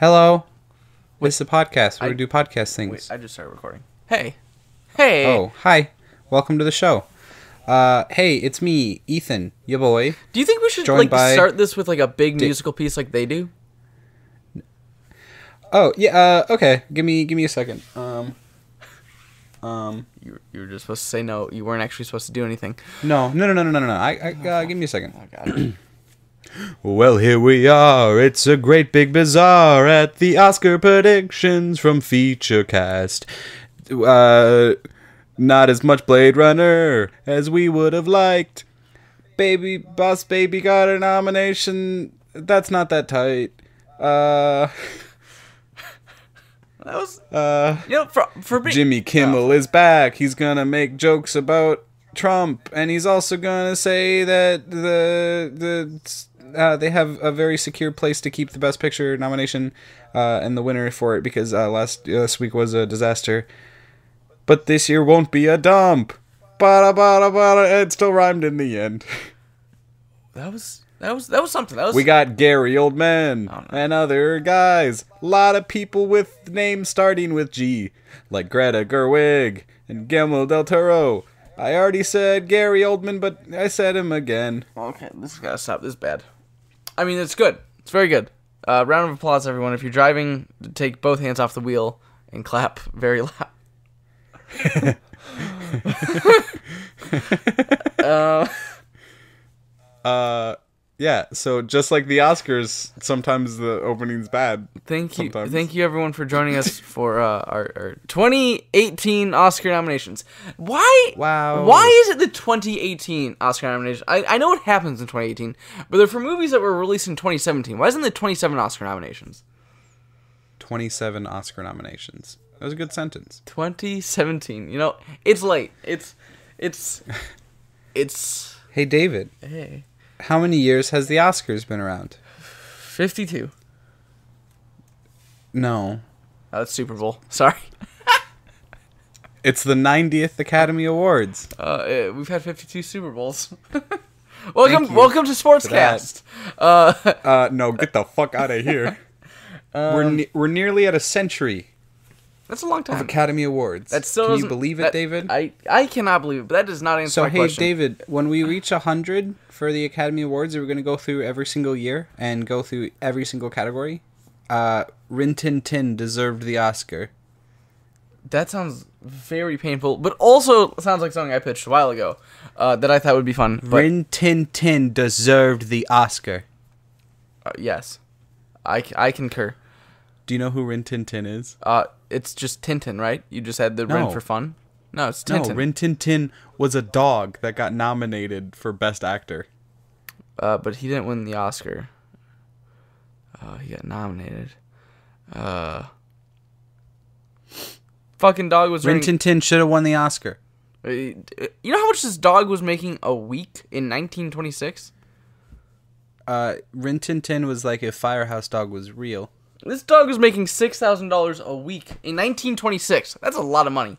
Hello. It's a podcast where we do podcast things. Wait, I just started recording. Hey. Hey. Oh, hi. Welcome to the show. Hey, it's me, Ethan, your boy. Do you think we should start this with like a big musical piece like they do? Oh, yeah, okay. Give me a second. You were just supposed to say no. You weren't actually supposed to do anything. No. Give me a second. Oh, God. Well, here we are. It's a great big bazaar at the Oscar predictions from Featurecast. Not as much Blade Runner as we would have liked. Boss Baby got a nomination. That's not that tight. That was for me. Jimmy Kimmel is back. He's gonna make jokes about Trump, and he's also gonna say that they have a very secure place to keep the Best Picture nomination and the winner for it because last week was a disaster. But this year won't be a dump. Bada bada bada. It still rhymed in the end. That was something. We got Gary Oldman and other guys. A lot of people with names starting with G, like Greta Gerwig and Guillermo del Toro. I already said Gary Oldman, but I said him again. Okay, this has got to stop. This is bad. I mean, it's good. It's very good. Round of applause, everyone. If you're driving, take both hands off the wheel and clap very loud. Yeah, so just like the Oscars, sometimes the opening's bad. Thank you everyone for joining us for our 2018 Oscar nominations. Why? Wow. Why is it the 2018 Oscar nominations? I know it happens in 2018, but they're for movies that were released in 2017. Why isn't there 27 Oscar nominations? 27 Oscar nominations. That was a good sentence. 2017. You know, it's late. It's. Hey, David. Hey. How many years has the Oscars been around? 52. No. Oh, that's Super Bowl. Sorry. It's the 90th Academy Awards. We've had 52 Super Bowls. welcome to Sportscast. No, get the fuck out of here. We're nearly at a century. That's a long time. Of Academy Awards. That still Can you believe it, David? I cannot believe it, but that does not answer my question. So, hey, David, when we reach 100 for the Academy Awards, are we going to go through every single year and go through every single category? Rin Tin Tin deserved the Oscar. That sounds very painful, but also sounds like something I pitched a while ago that I thought would be fun. But Rin Tin Tin deserved the Oscar. Yes. I concur. Do you know who Rin Tin Tin is? It's just Tintin, right? You just had the Rin for fun? No, it's Tintin. No, Rin Tin Tin was a dog that got nominated for Best Actor. But he didn't win the Oscar. He got nominated. Fucking dog was Rin Tin Tin should have won the Oscar. You know how much this dog was making a week in 1926? Rin Tin Tin was like if Firehouse Dog was real. This dog was making $6,000 a week in 1926. That's a lot of money.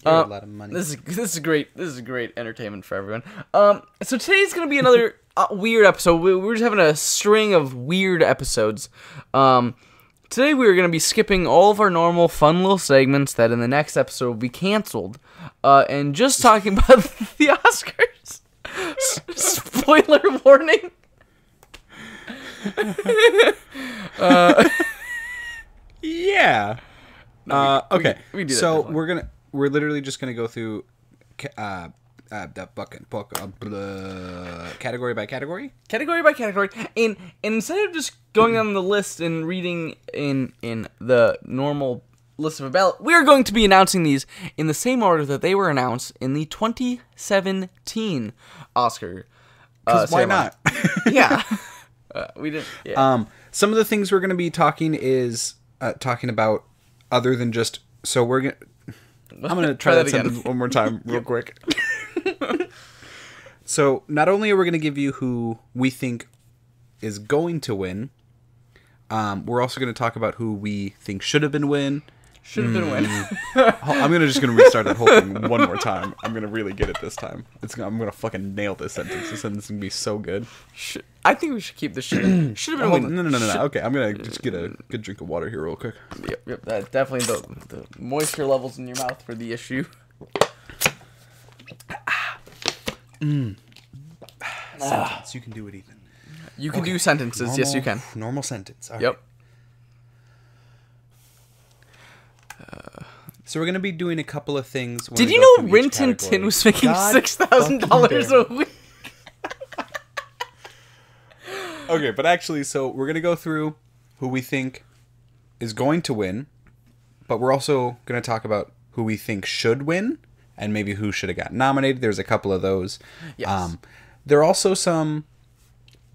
A lot of money. This is great. This is great entertainment for everyone. So today's gonna be another weird episode. We're just having a string of weird episodes. Today we're gonna be skipping all of our normal fun little segments that in the next episode will be canceled, and just talking about the Oscars. Spoiler warning. Yeah. Okay. We do that so definitely. we're literally just gonna go through category by category. Category by category, and instead of just going down the list and reading in the normal list of a ballot, we are going to be announcing these in the same order that they were announced in the 2017 Oscar. Why not? Yeah. We didn't. Yeah. Some of the things we're going to be talking about other than just. So we're gonna. I'm gonna try that sentence one more time, real quick. So not only are we gonna give you who we think is going to win, we're also gonna talk about who we think should have been Should have been win. I'm just gonna restart that whole thing one more time. I'm gonna really get it this time. I'm gonna fucking nail this sentence. This sentence is gonna be so good. I think we should keep this shit in. Should have been win. No. Okay, I'm gonna just get a good drink of water here real quick. Yep. That definitely the moisture levels in your mouth were the issue. Sentence. You can do it, Ethan. You can do sentences. Yes, you can. Normal sentence. All right. Yep. So we're gonna be doing a couple of things. Did you know Rin Tin Tin was making $6,000 a week? Okay, but actually, so we're gonna go through who we think is going to win, but we're also gonna talk about who we think should win and maybe who should have got nominated. There's a couple of those. Yes. There are also some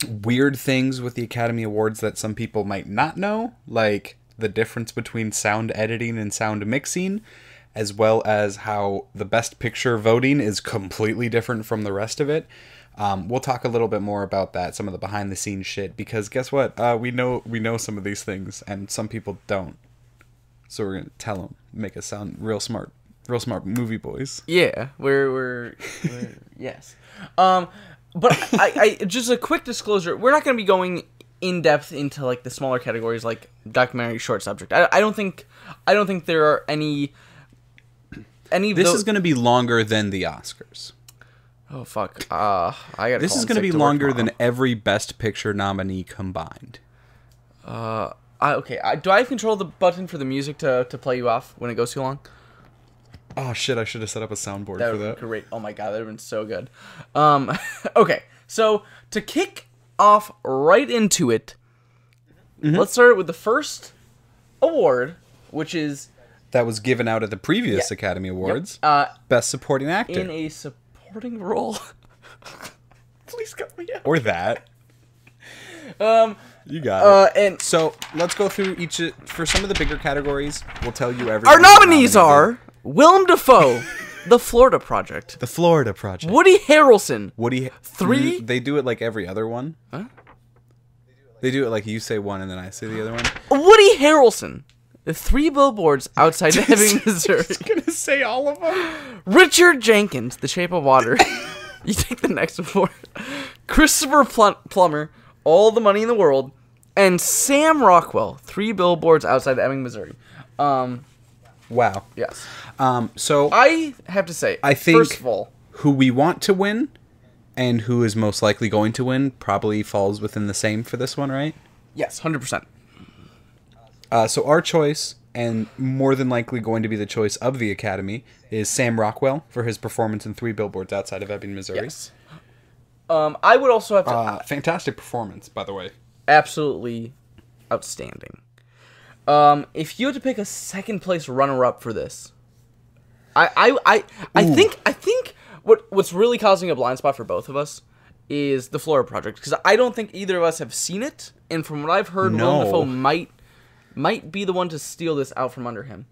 weird things with the Academy Awards that some people might not know, like the difference between sound editing and sound mixing, as well as how the Best Picture voting is completely different from the rest of it. We'll talk a little bit more about that, some of the behind the scenes shit, because guess what? We know some of these things, and some people don't. So we're gonna tell them, make us sound real smart movie boys. Yeah, we're yes. But I just a quick disclosure: we're not gonna be going in depth into like the smaller categories like documentary, short subject. I don't think there are any. This is going to be longer than the Oscars. Oh fuck! I got. This is going to be longer than every Best Picture nominee combined. Okay. Do I have control of the button for the music to play you off when it goes too long? Oh shit! I should have set up a soundboard for that. Great! Oh my god, that would have been so good. Okay, so to kick off right into it, let's start with the first award, which is that was given out at the previous Academy Awards. Best Supporting Actor in a supporting role. Please cut me out. Or that. You got it. And so let's go through each for some of the bigger categories. We'll tell you everything. Our nominees are Willem Dafoe, The Florida Project. The Florida Project. Woody Harrelson. Three? They do it like every other one. Huh? They do it like you say one and then I say the other one. Woody Harrelson. The 3 Billboards Outside Ebbing, Missouri. I was gonna say all of them. Richard Jenkins, The Shape of Water. You take the next award. Christopher Plummer, All the Money in the World. And Sam Rockwell, 3 Billboards Outside Ebbing, Missouri. Wow. Yes. So I have to say, I think first of all, who we want to win and who is most likely going to win probably falls within the same for this one, right? Yes, 100%. So our choice, and more than likely going to be the choice of the Academy, is Sam Rockwell for his performance in 3 Billboards Outside of Ebbing, Missouri. Yes. I would also have to... fantastic performance, by the way. Absolutely outstanding. If you had to pick a second place runner-up for this, I think what's really causing a blind spot for both of us is the Florida Project, because I don't think either of us have seen it, and from what I've heard, Willem Dafoe might be the one to steal this out from under him.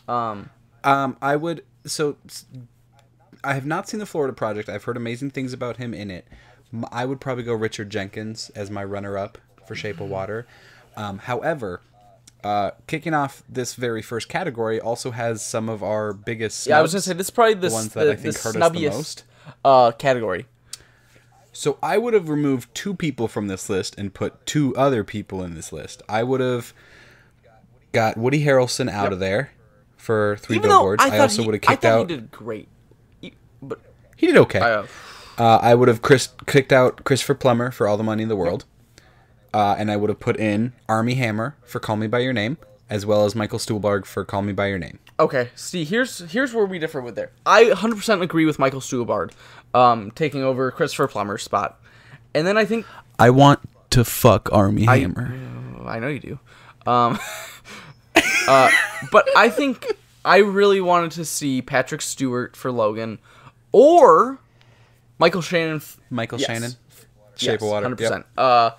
I would. So I have not seen the Florida Project. I've heard amazing things about him in it. I would probably go Richard Jenkins as my runner-up for Shape of Water. However, kicking off this very first category also has some of our biggest snubs. Yeah, I was gonna say this is probably the ones that I think hurt us the most. Category. So I would have removed 2 people from this list and put 2 other people in this list. I would have got Woody Harrelson out of there for 3 Billboards. I also would have kicked out. He did great, but he did okay. I would have kicked out Christopher Plummer for All the Money in the World, and I would have put in Armie Hammer for Call Me by Your Name, as well as Michael Stuhlbarg for Call Me by Your Name. Okay, see, here's where we differ with there. I 100% agree with Michael Stuhlbarg taking over Christopher Plummer's spot, and then I think I want to fuck Armie Hammer. I know you do. But I think I really wanted to see Patrick Stewart for Logan, or Michael Shannon. Shannon, Shape of Water, 100%. Yep.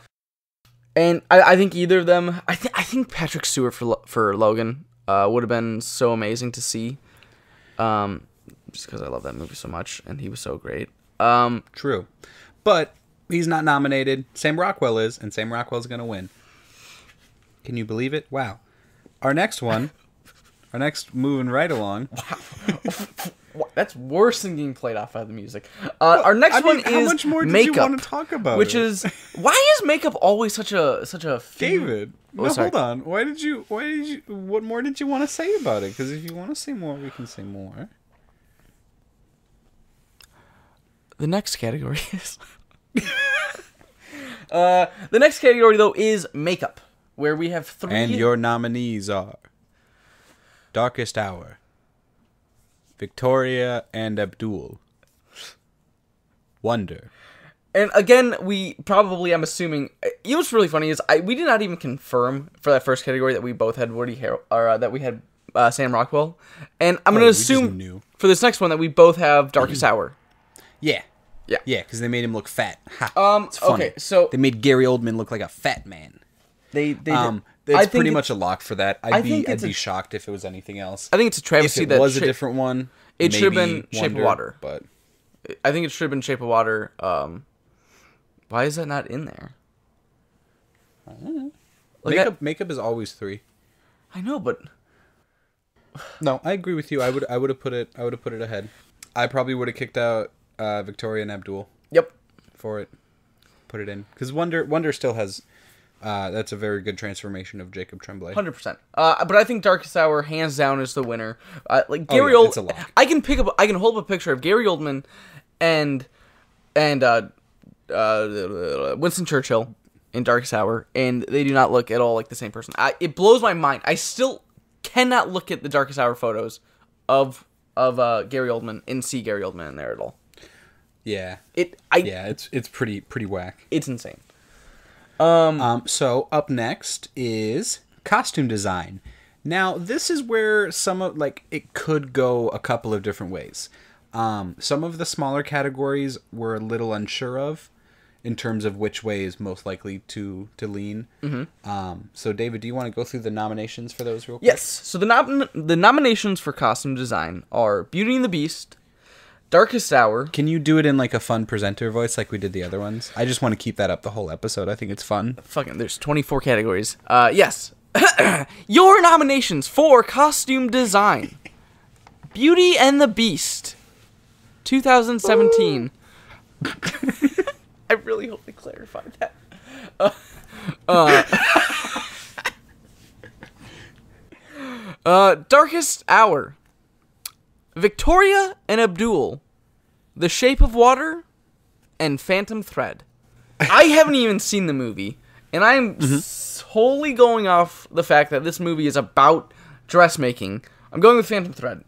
And I think either of them. I think Patrick Stewart for Logan would have been so amazing to see. Just because I love that movie so much, and he was so great. True, but he's not nominated. Sam Rockwell is, and Sam Rockwell's gonna win. Can you believe it? Wow. Our next one, Our next moving right along. That's worse than getting played off by the music. Our next one is how much more did makeup. you want to talk about? Which is why is makeup always such a David? Oh, No, sorry. hold on. Why did you? What more did you want to say about it? Because if you want to say more, we can say more. The next category is the next category though is makeup, where we have 3. And your nominees are Darkest Hour, Victoria and Abdul, Wonder. And again, we probably, I'm assuming, you know what's really funny is we did not even confirm for that first category that we both had Woody that we had Sam Rockwell, and I'm gonna assume for this next one that we both have Darkest Hour. Yeah. Yeah. Yeah, because they made him look fat. Ha. It's funny. Okay, so they made Gary Oldman look like a fat man. They It's pretty much a lock for that. I'd be shocked if it was anything else. I think it's a travesty if it was a different one. It should have been Shape of Water. But I think it should have been Shape of Water. Why is that not in there? I don't know. Makeup is always 3. I know, but no, I agree with you. I would have put it ahead. I probably would have kicked out Victoria and Abdul. Yep. For it, put it in because Wonder still has. That's a very good transformation of Jacob Tremblay. 100%. But I think Darkest Hour hands down is the winner. Like Gary it's a lock. I can hold up a picture of Gary Oldman and Winston Churchill in Darkest Hour, and they do not look at all like the same person. It blows my mind. I still cannot look at the Darkest Hour photos of Gary Oldman and see Gary Oldman in there at all. Yeah. It's pretty whack. It's insane. So up next is costume design. Now this is where it could go a couple of different ways. Some of the smaller categories we're a little unsure of in terms of which way is most likely to lean. Mm-hmm. So David, do you want to go through the nominations for those real quick? Yes. So the nominations for costume design are Beauty and the Beast, Darkest Hour. Can you do it in like a fun presenter voice like we did the other ones? I just want to keep that up the whole episode. I think it's fun. Fucking, there's 24 categories. Yes. Your nominations for costume design. Beauty and the Beast. 2017. I really hope they clarified that. Darkest Hour. Victoria and Abdul. The Shape of Water. And Phantom Thread. I haven't even seen the movie. And I'm solely going off the fact that this movie is about dressmaking. I'm going with Phantom Thread.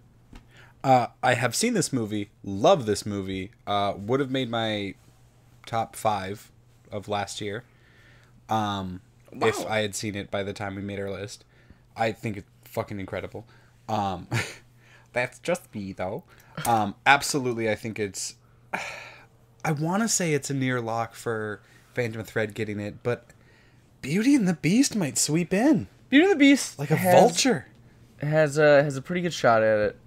I have seen this movie. Love this movie. Would have made my top 5 of last year. If I had seen it by the time we made our list. I think it's fucking incredible. That's just me, though. Absolutely, I think it's... I want to say it's a near lock for Phantom Thread getting it, but Beauty and the Beast might sweep in. Beauty and the Beast like a vulture. Has a pretty good shot at it.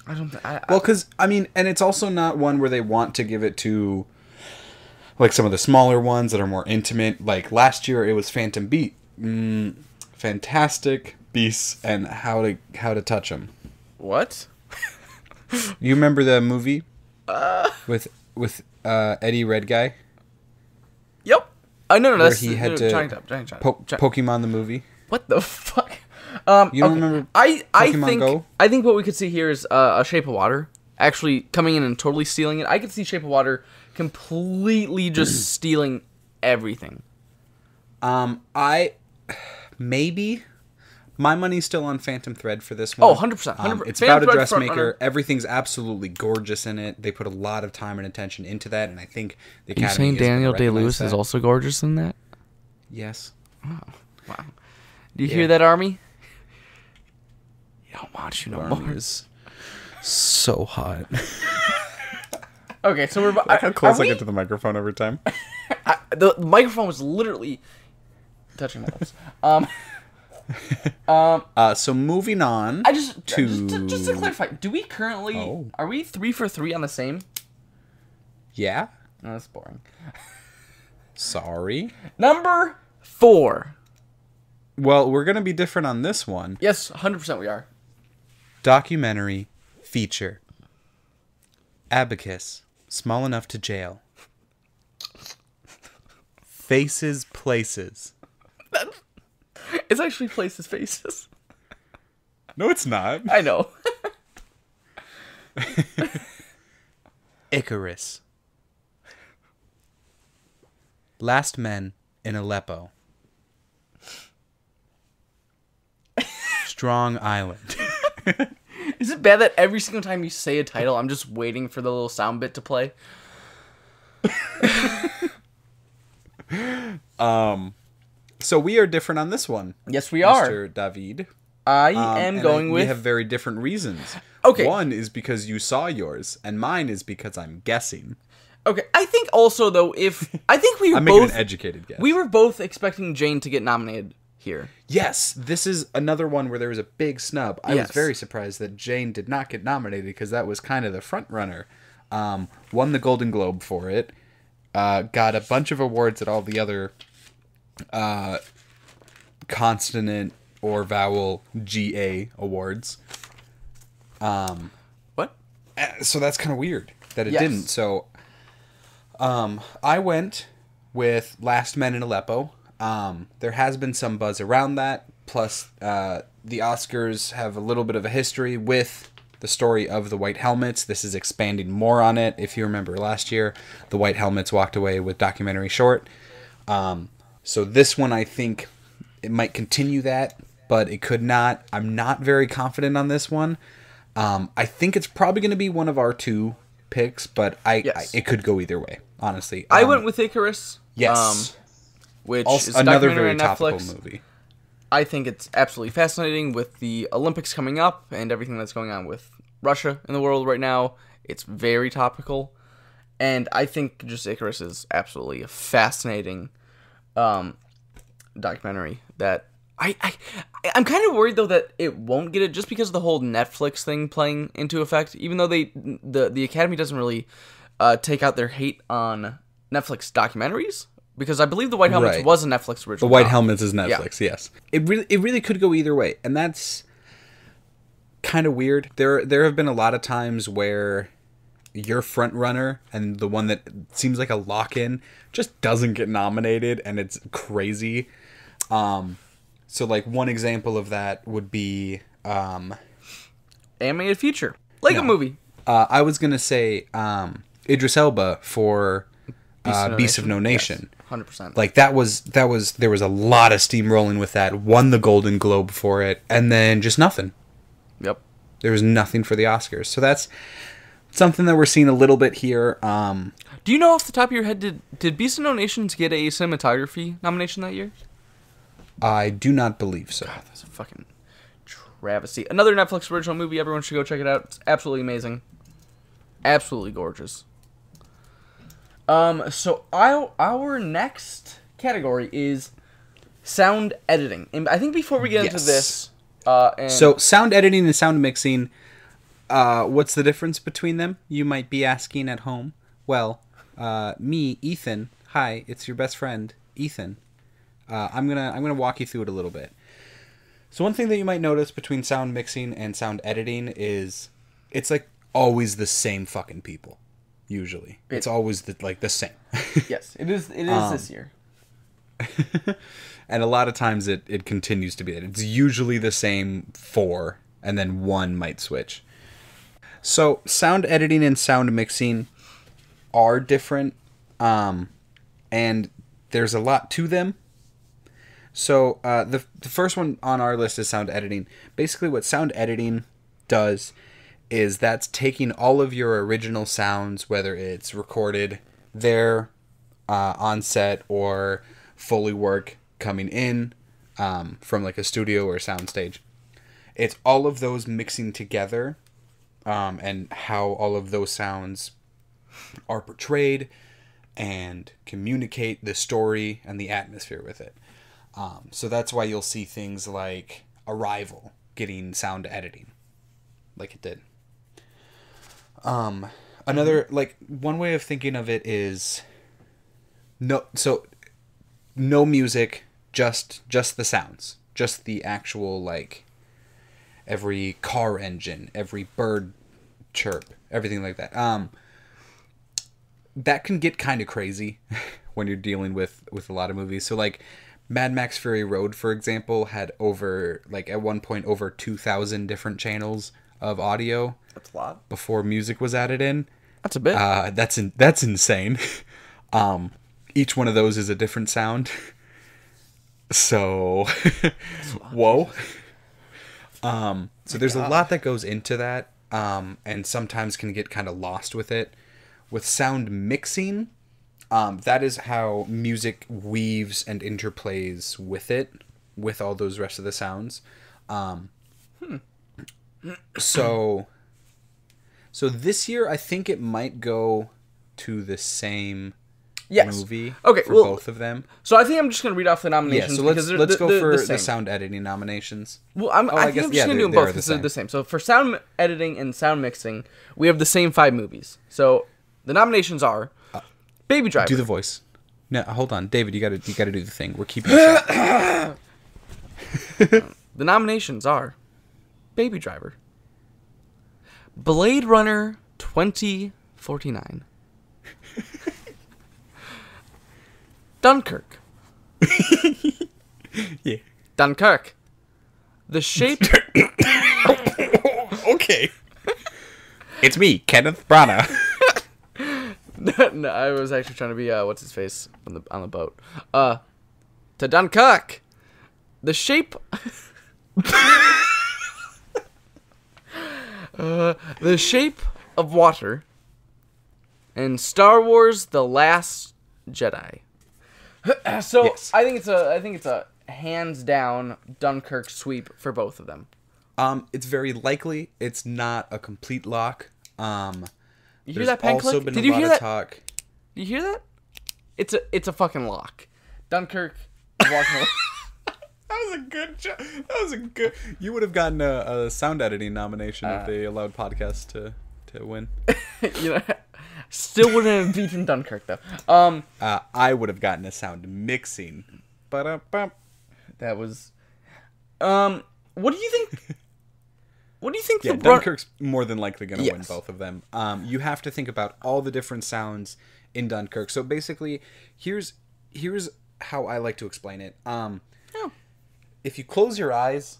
Well, because, I mean, and it's also not one where they want to give it to, like, some of the smaller ones that are more intimate. Like, last year it was Phantom Beat. Fantastic Beasts and How to Touch Them. What? You remember the movie? With Eddie Red Guy? Yep. No, that's... He had to Pokemon the movie. What the fuck? You don't remember Pokemon Go? I think what we could see here is a Shape of Water actually coming in and totally stealing it. I could see Shape of Water completely just stealing everything. Maybe. My money's still on Phantom Thread for this one. Oh, 100%. It's about a dressmaker. Everything's absolutely gorgeous in it. They put a lot of time and attention into that, and I think the Academy... Are you saying Daniel Day-Lewis is also gorgeous in that? Yes. Oh, wow. Do you hear that, Army? You don't want you no more. Army is so hot. Okay, so we're... Look how close I get to the microphone every time. The microphone was literally touching my lips. So moving on just to clarify, do we currently are we 3 for 3 on the same? Yeah. No, that's boring. Sorry. Number 4. Well, we're going to be different on this one. Yes, 100% we are. Documentary feature. Abacus, small enough to jail. Faces, places. It's actually Places Faces. No, it's not. I know. Icarus. Last Men in Aleppo. Strong Island. Is it bad that every single time you say a title, I'm just waiting for the little sound bit to play? So we are different on this one. Yes, we are. Mr. David. I am going with... We have very different reasons. Okay. One is because you saw yours, and mine is because I'm guessing. Okay, I think also, though, I think we were I'm both... making an educated guess. We were both expecting Jane to get nominated here. Yes, this is another one where there was a big snub. I Yes. was very surprised that Jane did not get nominated because that was kind of the front runner. Won the Golden Globe for it. Got a bunch of awards at all the other consonant or vowel GA awards. What? So that's kind of weird that it Yes. didn't. So I went with Last Men in Aleppo. There has been some buzz around that. Plus, the Oscars have a little bit of a history with the story of the White Helmets. This is expanding more on it. If you remember last year, the White Helmets walked away with documentary short. So this one, I think it might continue that, but it could not. I'm not very confident on this one. I think it's probably going to be one of our two picks, but it could go either way, honestly. I went with Icarus. Yes. Which Also, is a another documentary very on topical Netflix. movie. I think it's absolutely fascinating with the Olympics coming up and everything that's going on with Russia in the world right now. It's very topical. And I think just Icarus is absolutely a fascinating documentary that I'm kind of worried though that it won't get it just because of the whole Netflix thing playing into effect. Even though the Academy doesn't really take out their hate on Netflix documentaries, because I believe The White Helmets Right. was a Netflix original. The White doc. Helmets is Netflix, yes. It really could go either way, and that's kind of weird. There have been a lot of times where your front runner and the one that seems like a lock-in just doesn't get nominated, and it's crazy. So like one example of that would be Animated feature. Like a movie. I was gonna say Idris Elba for Beast of No Yes, Nation. 100%. Like there was a lot of steam rolling with that. Won the Golden Globe for it, and then just nothing. Yep. There was nothing for the Oscars. So that's something that we're seeing a little bit here. Do you know off the top of your head, did Beast of No Nations get a cinematography nomination that year? I do not believe so. God, that's a fucking travesty. Another Netflix original movie. Everyone should go check it out. It's absolutely amazing. Absolutely gorgeous. So our next category is sound editing. And I think before we get into this, So sound editing and sound mixing, what's the difference between them? You might be asking at home. Well, me, Ethan. Hi, it's your best friend, Ethan. I'm gonna walk you through it a little bit. So one thing that you might notice between sound mixing and sound editing is it's like always the same fucking people. Usually, it's always the same. yes, it is this year. And a lot of times it continues to be that. It's usually the same four, and then one might switch. So sound editing and sound mixing are different, and there's a lot to them. So the first one on our list is sound editing. Basically what sound editing does is that's taking all of your original sounds, whether it's recorded there on set or Foley work coming in from like a studio or a soundstage. It's all of those mixing together and how all of those sounds are portrayed and communicate the story and the atmosphere with it. So that's why you'll see things like Arrival getting sound editing like it did. Another, like, one way of thinking of it is no music, just the sounds. just the actual, like, every car engine, every bird chirp, everything like that. That can get kind of crazy when you're dealing with a lot of movies. So, like, Mad Max Fury Road, for example, had over, like, at one point, over 2,000 different channels of audio. That's a lot. Before music was added in. That's a bit. That's insane. Each one of those is a different sound. So, whoa. So there's a lot that goes into that, and sometimes can get kind of lost with it. With sound mixing, that is how music weaves and interplays with it, with all those rest of the sounds. So this year, I think it might go to the same movie for both of them. So I think I'm just going to read off the nominations. Yeah, so let's go for the sound editing nominations. Well, I think I'm just going to do them both because they're the same. So for sound editing and sound mixing, we have the same 5 movies. So the nominations are Baby Driver. Do the voice. No, hold on, David. You got to do the thing. We're keeping track. The nominations are Baby Driver, Blade Runner 2049, Dunkirk. Yeah. Dunkirk. The Shape. Okay. It's me, Kenneth Branagh. No, I was actually trying to be what's his face on the boat. To Dunkirk. The Shape. The Shape of Water. And Star Wars: The Last Jedi. So yes. I think it's a hands down Dunkirk sweep for both of them. It's very likely. It's not a complete lock. You hear that pen click? Did you hear that? Talk. Did you hear that? It's a fucking lock. Dunkirk. That was a good job. That was a good. You would have gotten a sound editing nomination if they allowed podcasts to win. You know, still wouldn't have beaten Dunkirk though. I would have gotten a sound mixing. That was. What do you think? What do you think? Yeah, Dunkirk's more than likely going to win both of them. You have to think about all the different sounds in Dunkirk. So basically, here's how I like to explain it. If you close your eyes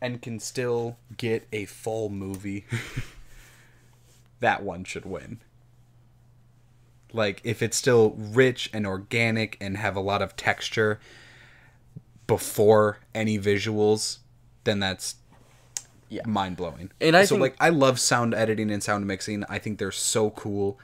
and can still get a full movie, that one should win. Like, if it's still rich and organic and have a lot of texture before any visuals, then that's mind-blowing. And I love sound editing and sound mixing. I think they're so cool,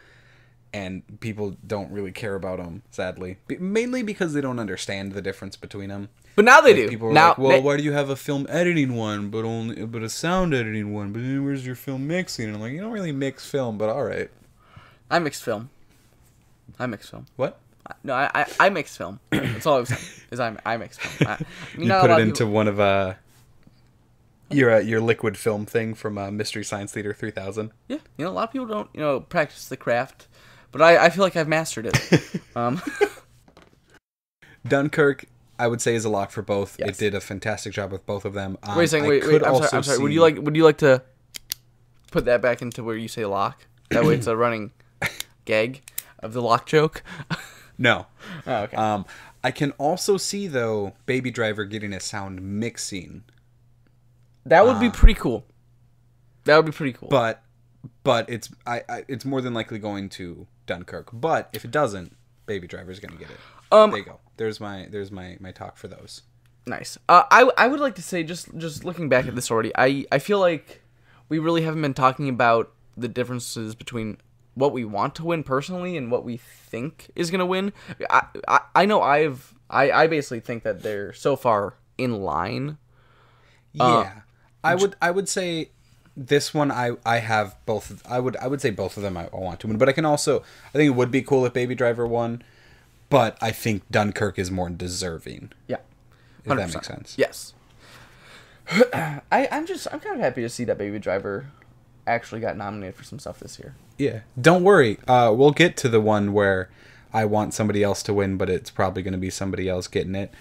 and people don't really care about them, sadly. Mainly because they don't understand the difference between them. But now they do. People are like, well, why do you have a film editing one, but a sound editing one? But then where's your film mixing? And I'm like, you don't really mix film, but all right. I mix film. What? No, I mix film. That's all I was saying. Is I mix film. You put it into one of your liquid film thing from Mystery Science Theater 3000. Yeah, a lot of people don't practice the craft, but I feel like I've mastered it. Dunkirk, I would say, is a lock for both. Yes. It did a fantastic job with both of them. Wait a second. Wait. I'm sorry. Would you like to put that back into where you say lock? That way, it's a running gag of the lock joke. No. Oh, okay. I can also see though Baby Driver getting a sound mixing. That would be pretty cool. But it's more than likely going to Dunkirk. But if it doesn't, Baby Driver's gonna get it. There you go. There's my talk for those. Nice. I would like to say, just looking back at this already, I feel like we really haven't been talking about the differences between what we want to win personally and what we think is gonna win. I know I basically think that they're so far in line. Yeah. I would say this one I have both. I would say both of them I want to win, but I think it would be cool if Baby Driver won. But I think Dunkirk is more deserving. Yeah, 100%. If that makes sense. Yes. I'm kind of happy to see that Baby Driver actually got nominated for some stuff this year. Yeah. Don't worry. We'll get to the one where I want somebody else to win, but it's probably going to be somebody else getting it.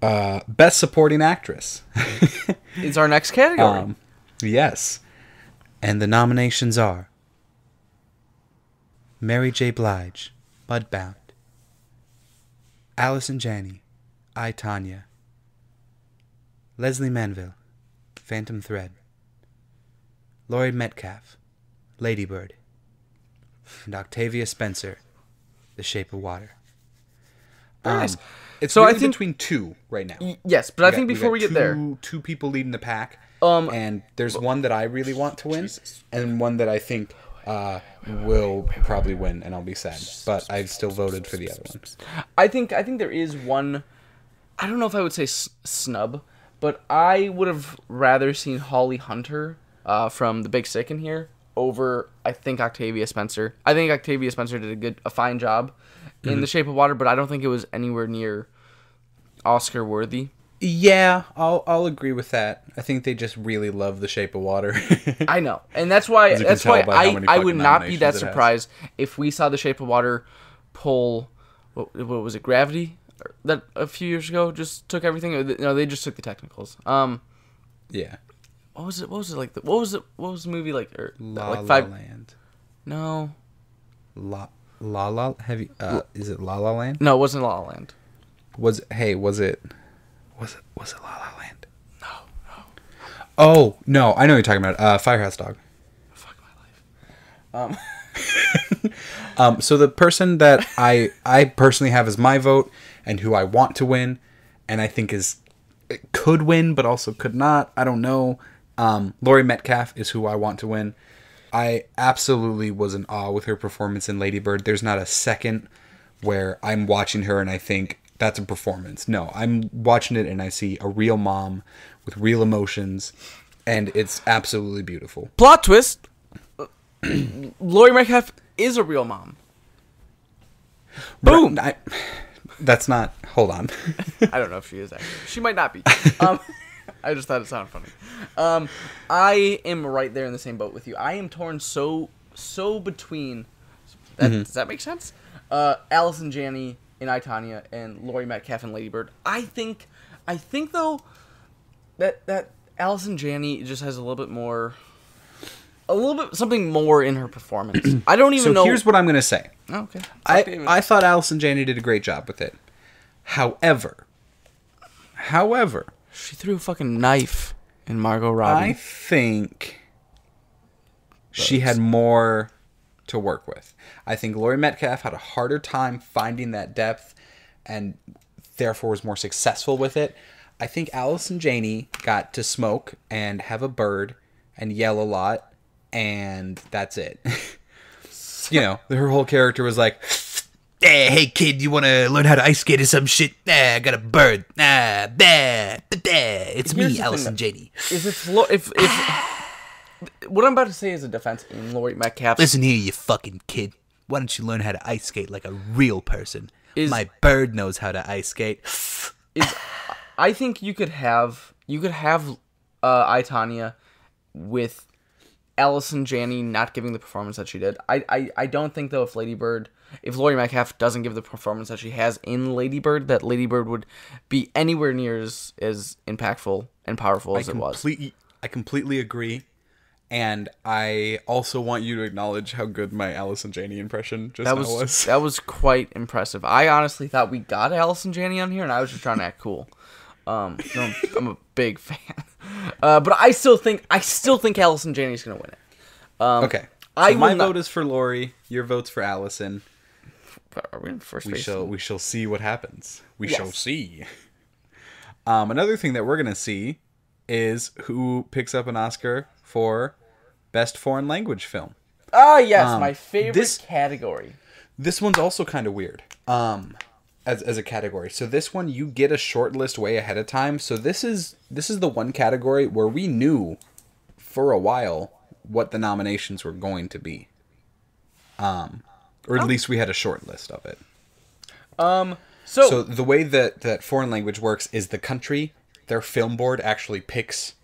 Best Supporting Actress. It's our next category. Yes. And the nominations are Mary J. Blige, Mudbound; Allison Janney, I, Tonya; Leslie Manville, Phantom Thread; Laurie Metcalf, Lady Bird; and Octavia Spencer, The Shape of Water. Nice. It's So I really think- between two right now. Yes, but I think before we get there, two people leading the pack, Um, and there's one that I really want to win, and one that I think will probably win, and I'll be sad. But I've still voted for the other one. I think there is one. I don't know if I would say snub, but I would have rather seen Holly Hunter from The Big Sick in here over, I think, Octavia Spencer. I think Octavia Spencer did a fine job in The Shape of Water, but I don't think it was anywhere near Oscar worthy. Yeah, I'll agree with that. I think they just really love The Shape of Water. I know, and that's why As you can tell by how many I would fucking not be that nominations it has. surprised if we saw The Shape of Water pull what was it, Gravity, that a few years ago just took everything. No, they just took the technicals. Yeah. What was it? What was it like? What was the movie like? La like La five? Land. No, La La have you, is it La La Land? no, it wasn't La La Land. Was it La La Land? No. Oh, no, I know what you're talking about. Firehouse Dog. Fuck my life. So the person that I personally have as my vote and who I want to win and I think could win but also could not, I don't know. Laurie Metcalf is who I want to win. I absolutely was in awe with her performance in Lady Bird. There's not a second where I'm watching her and I think that's a performance. No, I'm watching it and I see a real mom with real emotions, and it's absolutely beautiful. Plot twist: Laurie Metcalf is a real mom. Boom. That's not. Hold on. I don't know if she is actually. She might not be. I just thought it sounded funny. I am right there in the same boat with you. I am torn so between. Does that make sense? Allison Janney in I, Tonya, and Laurie Metcalf in Lady Bird. I think though that Allison Janney just has a little bit something more in her performance. I don't even know. So here's what I'm gonna say. Oh, okay. I thought Allison Janney did a great job with it. However, she threw a fucking knife in Margot Robbie. I think she had more to work with. I think Laurie Metcalf had a harder time finding that depth and therefore was more successful with it. I think Allison Janney got to smoke and have a bird and yell a lot, and that's it. You know, her whole character was like, hey kid, you want to learn how to ice skate or some shit? I got a bird. It's Here's me, the Allison thing, Janney. if what I'm about to say is a defense in Laurie Metcalf. Listen here, you fucking kid. Why don't you learn how to ice skate like a real person? Is- My bird knows how to ice skate. I think you could have I, Tonya with Allison Janney not giving the performance that she did. I don't think though if Laurie Metcalf doesn't give the performance that she has in Lady Bird, that Lady Bird would be anywhere near as impactful and powerful as it was. I completely agree. And I also want you to acknowledge how good my Allison Janney impression just was. That was quite impressive. I honestly thought we got Allison Janney on here, and I was just trying to act cool. I'm a big fan, but I still think Allison Janney's gonna win it. Okay, so my vote is for Laurie. Your vote's for Allison. Are we in first We base? shall see what happens. We Yes. shall see. Another thing that we're gonna see is who picks up an Oscar for Best Foreign Language Film. Ah, yes, my favorite category. This one's also kind of weird. As a category. So this one you get a short list way ahead of time. So this is the one category where we knew for a while what the nominations were going to be. Or at least we had a short list of it. So the way that foreign language works is the country, their film board actually picks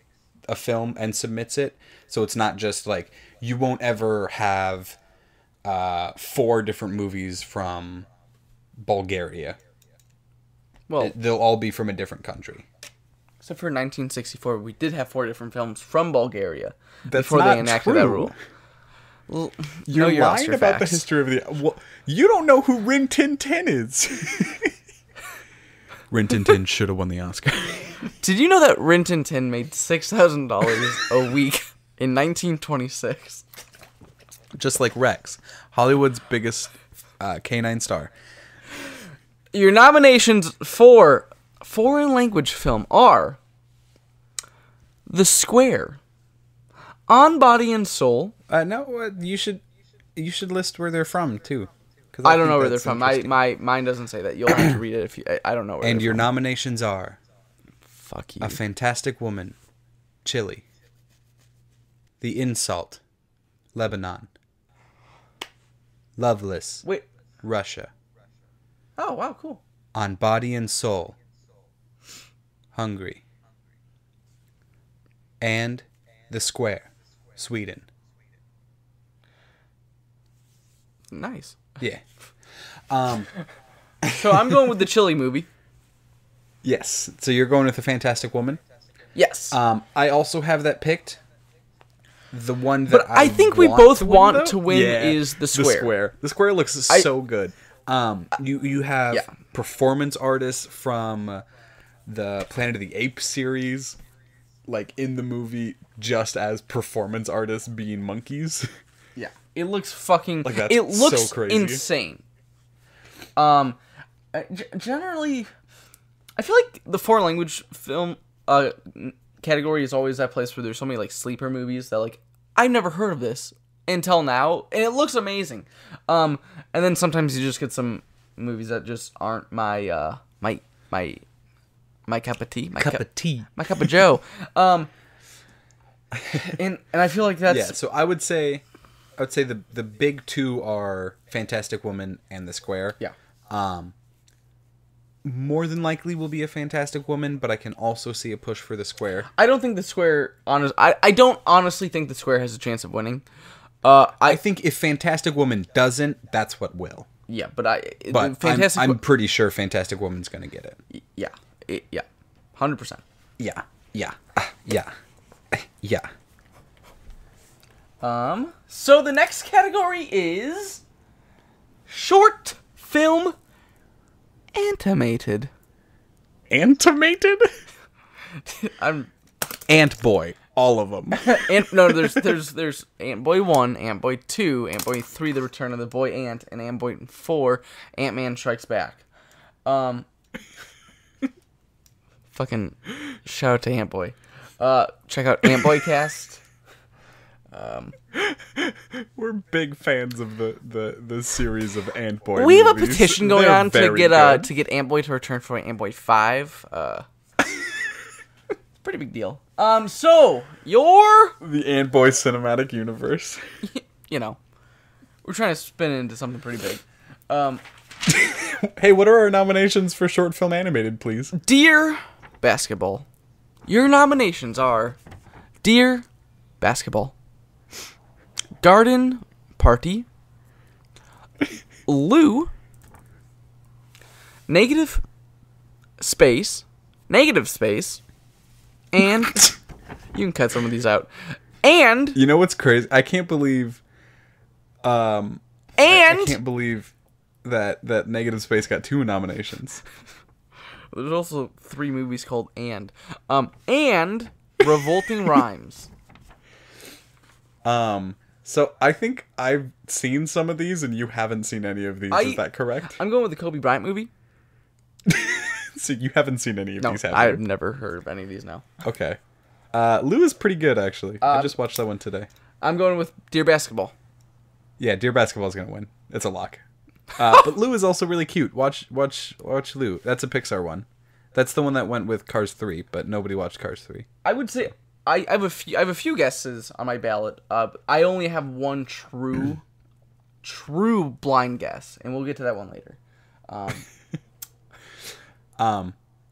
a film and submits it. So it's not just like you won't ever have 4 different movies from Bulgaria. Well, they'll all be from a different country. except for 1964, we did have 4 different films from Bulgaria That's before not they enacted true. that rule. Well, You're your lying Oscar about the facts. history of the... Well, you don't know who Rin Tin Tin is. Rin Tin Tin should have won the Oscar. Did you know that Rin Tin Tin made $6,000 a week in 1926? Just like Rex, Hollywood's biggest canine star. Your nominations for foreign language film are The Square, On Body and Soul. No, you should list where they're from too. 'Cause I don't think know where they're that's from. interesting. Mine doesn't say that. You'll have to read it if you. I don't know where. And they're your from. nominations are Fuck you. A Fantastic Woman, Chile, The Insult, Lebanon, Loveless, Wait. Russia, Oh wow, cool. On Body and Soul, Hungary, and The Square, Sweden. Nice. Yeah. So I'm going with the Chili movie. Yes. So you're going with A Fantastic Woman? Yes. I also have that picked. The one that But I think we both want to win is The Square. The Square. The Square looks so good. You have performance artists from the Planet of the Apes series, like in the movie, just as performance artists being monkeys. Yeah. It looks fucking. Like, that's it looks so crazy. insane. Generally, I feel like the foreign language film category is always that place where there's so many like sleeper movies that like I've never heard of this until now, and it looks amazing. And then sometimes you just get some movies that just aren't my my cup of tea, my cup of Joe. And I feel like that's So I would say the big two are Fantastic Woman and The Square. Yeah. More than likely will be A Fantastic Woman, but I can also see a push for The Square. I don't think The Square I don't honestly think The Square has a chance of winning. I think if Fantastic Woman doesn't, that's what will. Yeah, but I'm pretty sure Fantastic Woman's gonna get it. Yeah. 100%. Yeah. So the next category is short film animated. Animated? I'm Ant Boy, all of them. no, there's Ant Boy 1, Ant Boy 2, Ant Boy 3, The Return of the Boy Ant, and Ant Boy 4, Ant-Man Strikes Back. Fucking shout out to Ant Boy. Check out Ant Boy Cast. We're big fans of the series of Ant Boy. We have a movies. petition going They're on to very get good. to get Ant Boy to return for Ant Boy 5. Pretty big deal. So your The Ant Boy cinematic universe. we're trying to spin it into something pretty big. Hey, what are our nominations for short film animated, please? Dear Basketball. Your nominations are Dear Basketball, Garden Party, Lou, Negative Space, and you can cut some of these out. And You know what's crazy? I can't believe. I can't believe that Negative Space got 2 nominations. there's also 3 movies called and Revolting Rhymes. So I think I've seen some of these, and you haven't seen any of these. Is that correct? I'm going with the Kobe Bryant movie. So you haven't seen any of No, these, have I've you? never heard of any of these now. Okay. Lou is pretty good, actually. I just watched that one today. I'm going with Dear Basketball. Yeah, Dear Basketball's gonna win. It's a lock. But Lou is also really cute. Watch Lou. That's a Pixar one. That's the one that went with Cars 3, but nobody watched Cars 3. I would say I have a few guesses on my ballot. I only have one true blind guess, and we'll get to that one later.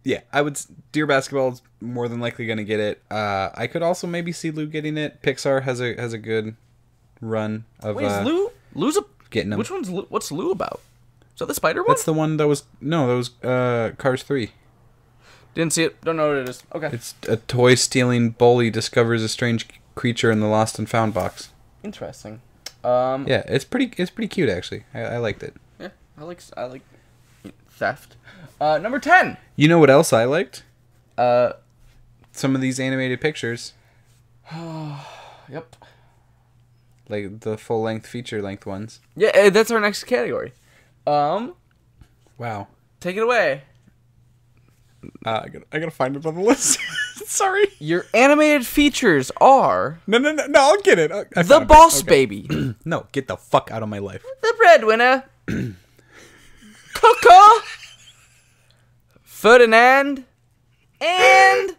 Yeah, Dear Basketball's more than likely gonna get it. I could also maybe see Lou getting it. Pixar has a good run of Wait, is Lou's a getting them. Which one's what's Lou about? Is that the spider one? That's the one that was Cars 3. Didn't see it. Don't know what it is. Okay. It's a toy-stealing bully discovers a strange creature in the lost and found box. Interesting. Yeah, it's pretty cute actually. I liked it. Yeah, I like theft. Number 10. You know what else I liked? Yep. Some of these animated pictures. Yep. Like the full-length, feature-length ones. Yeah, that's our next category. Wow. Take it away. I gotta find it on the list. Sorry. Your animated features are No, I'll get it. I The found Boss it. Okay. Baby, No, get the fuck out of my life. The Breadwinner, Coco, Ferdinand, and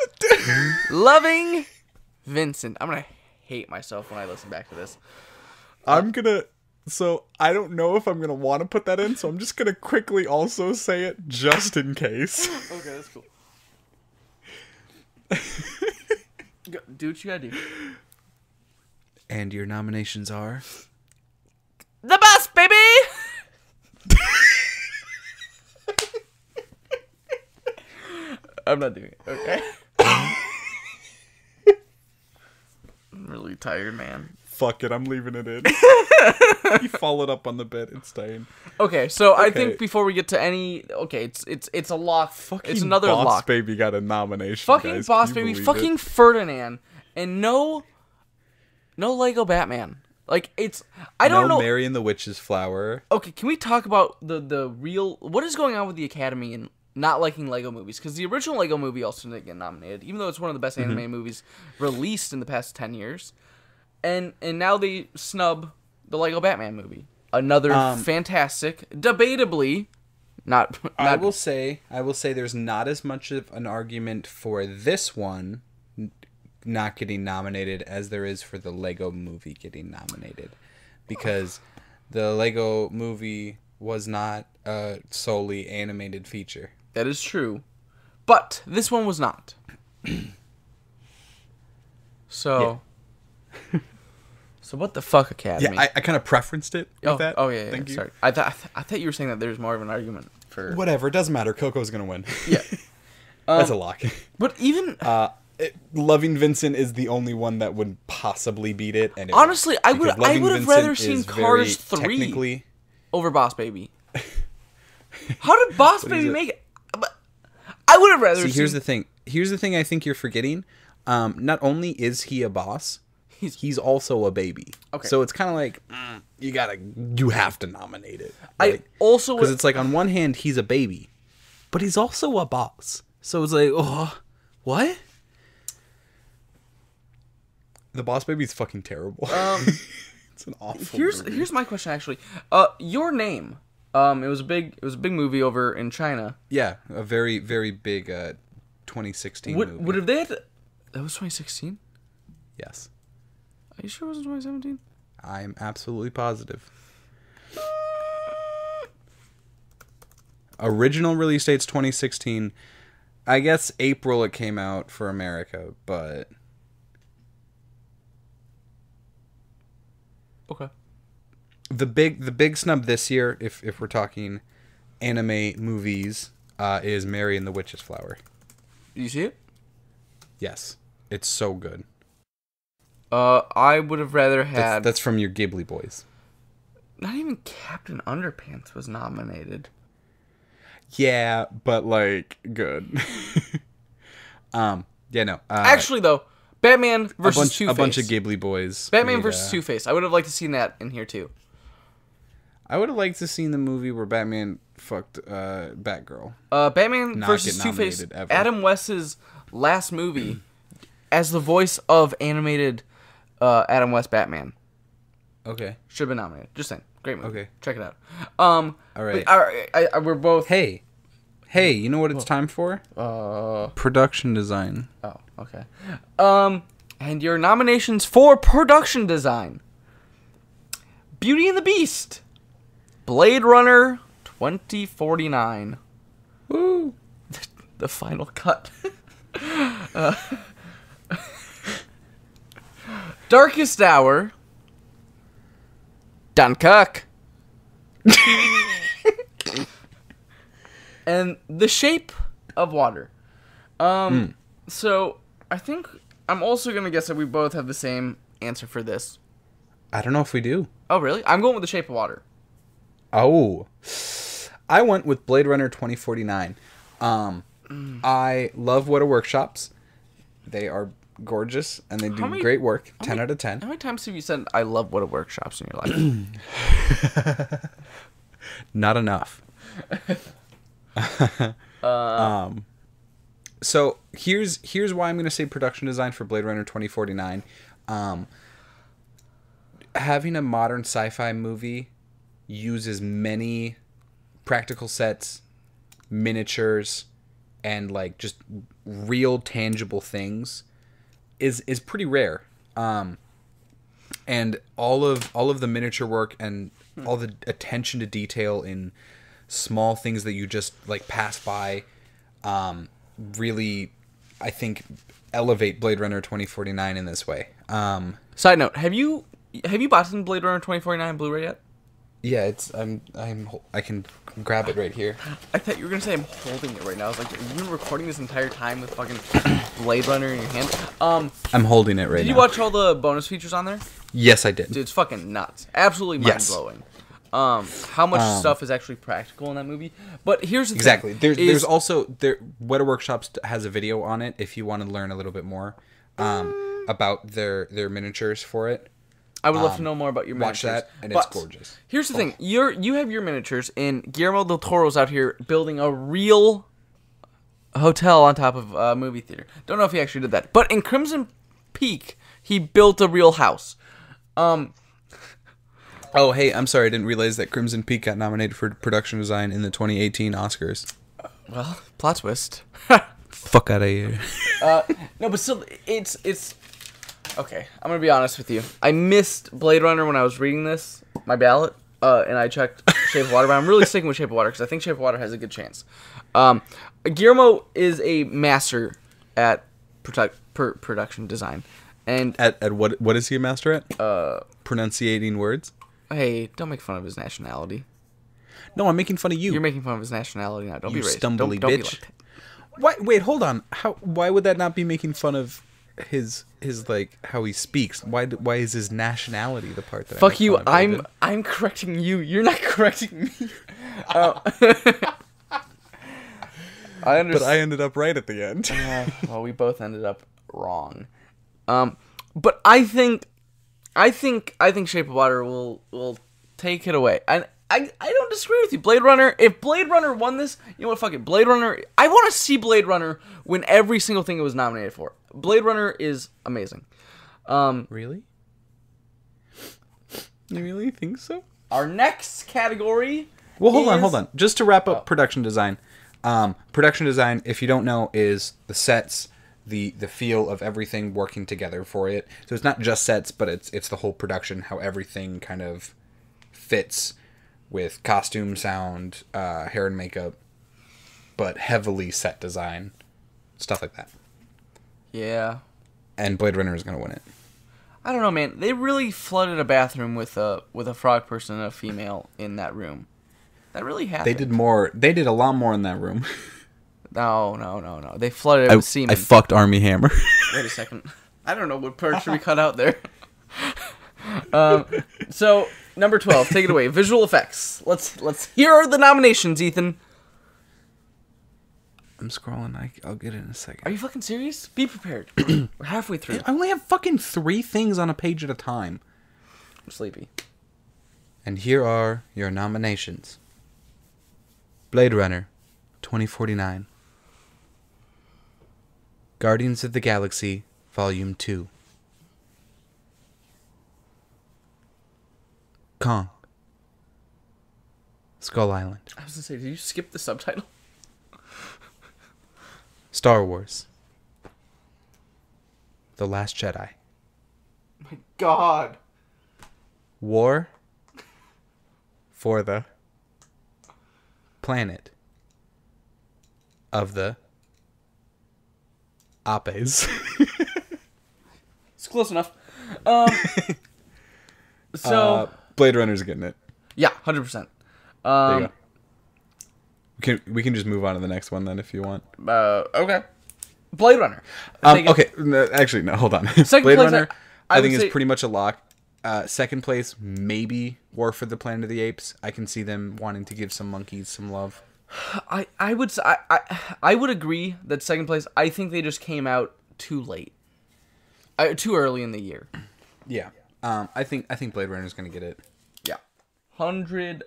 Loving Vincent. I'm gonna hate myself when I listen back to this. So I don't know if I'm gonna want to put that in, so I'm just gonna quickly also say it just in case. Okay, that's cool. Do what you gotta do. And your nominations are? The Boss Baby! I'm not doing it, okay? I'm really tired, man. Fuck it, I'm leaving it in. You followed up on the bed, it's staying. Okay, so I Okay. think before we get to any, okay, it's a lock. Fucking It's another Boss lock. Baby got a nomination. Fucking guys. Boss Can you Baby, believe fucking it? Ferdinand, and no Lego Batman. Like I don't know. Mary and the Witch's Flower. Okay, can we talk about the real what is going on with the Academy and not liking Lego movies? Because the original Lego movie also didn't get nominated, even though it's one of the best animated movies released in the past 10 years. And now they snub the Lego Batman movie. Another fantastic, debatably, not. I will say there's not as much of an argument for this one not getting nominated as there is for the Lego movie getting nominated, because the Lego movie was not a solely animated feature. That is true, but this one was not. So, so what the fuck, Academy? Yeah, I kind of preferenced it with that. Oh yeah. Thank you. Sorry, I thought you were saying that there's more of an argument for. Whatever, it doesn't matter. Coco's gonna win. Yeah, That's a lock. but even Loving Vincent is the only one that would possibly beat it. And honestly, I would Loving have Vincent rather is seen very Cars 3 technically. over Boss Baby. How did Boss Baby it? make it? But I would have rather See, seen. here's the thing. Here's the thing I think you're forgetting. Not only is he a boss, he's also a baby. Okay. So it's kind of like you have to nominate it. I also because would, it's like on one hand he's a baby, but he's also a boss. So it's like, oh, what? The Boss Baby's fucking terrible. It's an awful. here's my question actually. Your Name. It was a big movie over in China. Yeah, a very very big 2016 movie. Would have they had? That was 2016. Yes, Are you sure it wasn't 2017? I'm absolutely positive. Original release date's 2016. I guess April it came out for America, but Okay. the big snub this year, if we're talking anime movies, is Mary and the Witch's Flower. Did you see it? Yes, it's so good. I would have rather had. That's from your Ghibli boys. Not even Captain Underpants was nominated. Yeah, but like good. Yeah, no. Actually, though, Batman versus Two-Face. A bunch of Ghibli boys. Batman made, versus Two-Face. I would have liked to seen that in here too. I would have liked to seen the movie where Batman fucked Batgirl. Batman Not versus get Two-Face. nominated ever. Adam West's last movie as the voice of animated Adam West Batman. Okay. Should have been nominated. Just saying. Great movie. Okay. Check it out. All right. We're both. Hey, you know what it's time for? Production design. Oh, okay. And your nominations for production design: Beauty and the Beast, Blade Runner 2049, Woo! the final cut, Darkest Hour, Dunkirk, and The Shape of Water. So I think I'm also gonna guess that we both have the same answer for this. I don't know if we do. Oh, really? I'm going with The Shape of Water. Oh, I went with Blade Runner 2049. I love Weta Workshops. They are gorgeous and they do great work. 10 out of 10. How many times have you said I love Weta Workshops in your life? Not enough. So here's why I'm going to say production design for Blade Runner 2049. Having a modern sci-fi movie uses many practical sets, miniatures, and like just real tangible things is pretty rare. And all of the miniature work and all the attention to detail in small things that you just like pass by really, I think, elevate Blade Runner 2049 in this way. Side note: Have you bought Blade Runner 2049 Blu-ray yet? Yeah, I can grab it right here. I thought you were gonna say I'm holding it right now. I was like, have you been recording this entire time with fucking Blade Runner in your hand? I'm holding it right now. Did you watch all the bonus features on there? Yes, I did. Dude, it's fucking nuts. Absolutely mind-blowing. How much stuff is actually practical in that movie. But here's the thing. There's also Weta Workshops has a video on it if you want to learn a little bit more about their miniatures for it. I would love to know more about your miniatures. Watch that, and it's gorgeous. Here's the thing. You have your miniatures, and Guillermo del Toro's out here building a real hotel on top of a movie theater. Don't know if he actually did that. But in Crimson Peak, he built a real house. Oh, hey, I'm sorry. I didn't realize that Crimson Peak got nominated for production design in the 2018 Oscars. Well, plot twist. Fuck out of here. No, but still, it's... Okay, I'm going to be honest with you. I missed Blade Runner when I was reading this, my ballot, and I checked Shape of Water, but I'm really sticking with Shape of Water because I think Shape of Water has a good chance. Guillermo is a master at production design. And at what is he a master at? Pronunciating words? Hey, don't make fun of his nationality. No, I'm making fun of you. You're making fun of his nationality now. Don't be racist. Stumbly don't bitch. be like that. Why, wait, hold on. Why would that not be making fun of his like how he speaks? Why is his nationality the part that? Fuck you. I'm correcting you. You're not correcting me. I understand. But I ended up right at the end. Well, we both ended up wrong. But I think Shape of Water will take it away. And I don't disagree with you. Blade Runner, if Blade Runner won this, you know what, fuck it. Blade Runner, I want to see Blade Runner win every single thing it was nominated for. Blade Runner is amazing. Really? You really think so? Our next category Well, hold on. Just to wrap up production design. Production design, if you don't know, is the sets, the feel of everything working together for it. So it's not just sets, but it's the whole production, how everything kind of fits with costume, sound, hair and makeup, but heavily set design, stuff like that. Yeah. And Blade Runner is going to win it. I don't know, man. They really flooded a bathroom with a frog person and a female in that room. That really happened. They did more. They did a lot more in that room. No. They flooded it with semen. I fucked Army Hammer. Wait a second. I don't know what part should we cut out there. So number 12, take it away. Visual effects. Let's. Here are the nominations, Ethan. I'm scrolling. I'll get it in a second. Are you fucking serious? Be prepared. We're halfway through. I only have fucking 3 things on a page at a time. I'm sleepy. And here are your nominations. Blade Runner 2049. Guardians of the Galaxy Volume 2. Kong. Skull Island. I was gonna say, did you skip the subtitle? Star Wars. The Last Jedi. My God. War for the planet of the Apes. It's close enough. So Blade Runner's getting it. yeah, 100%. There you go. We can just move on to the next one then if you want. Okay. Blade Runner. Okay. No, actually, no. Hold on. Second Blade place, Runner, I I think would say- is pretty much a lock. Second place, maybe War for the Planet of the Apes. I can see them wanting to give some monkeys some love. I would agree that second place. I think they just came out too late, too early in the year. Yeah. I think Blade Runner is gonna get it. Yeah, 100%.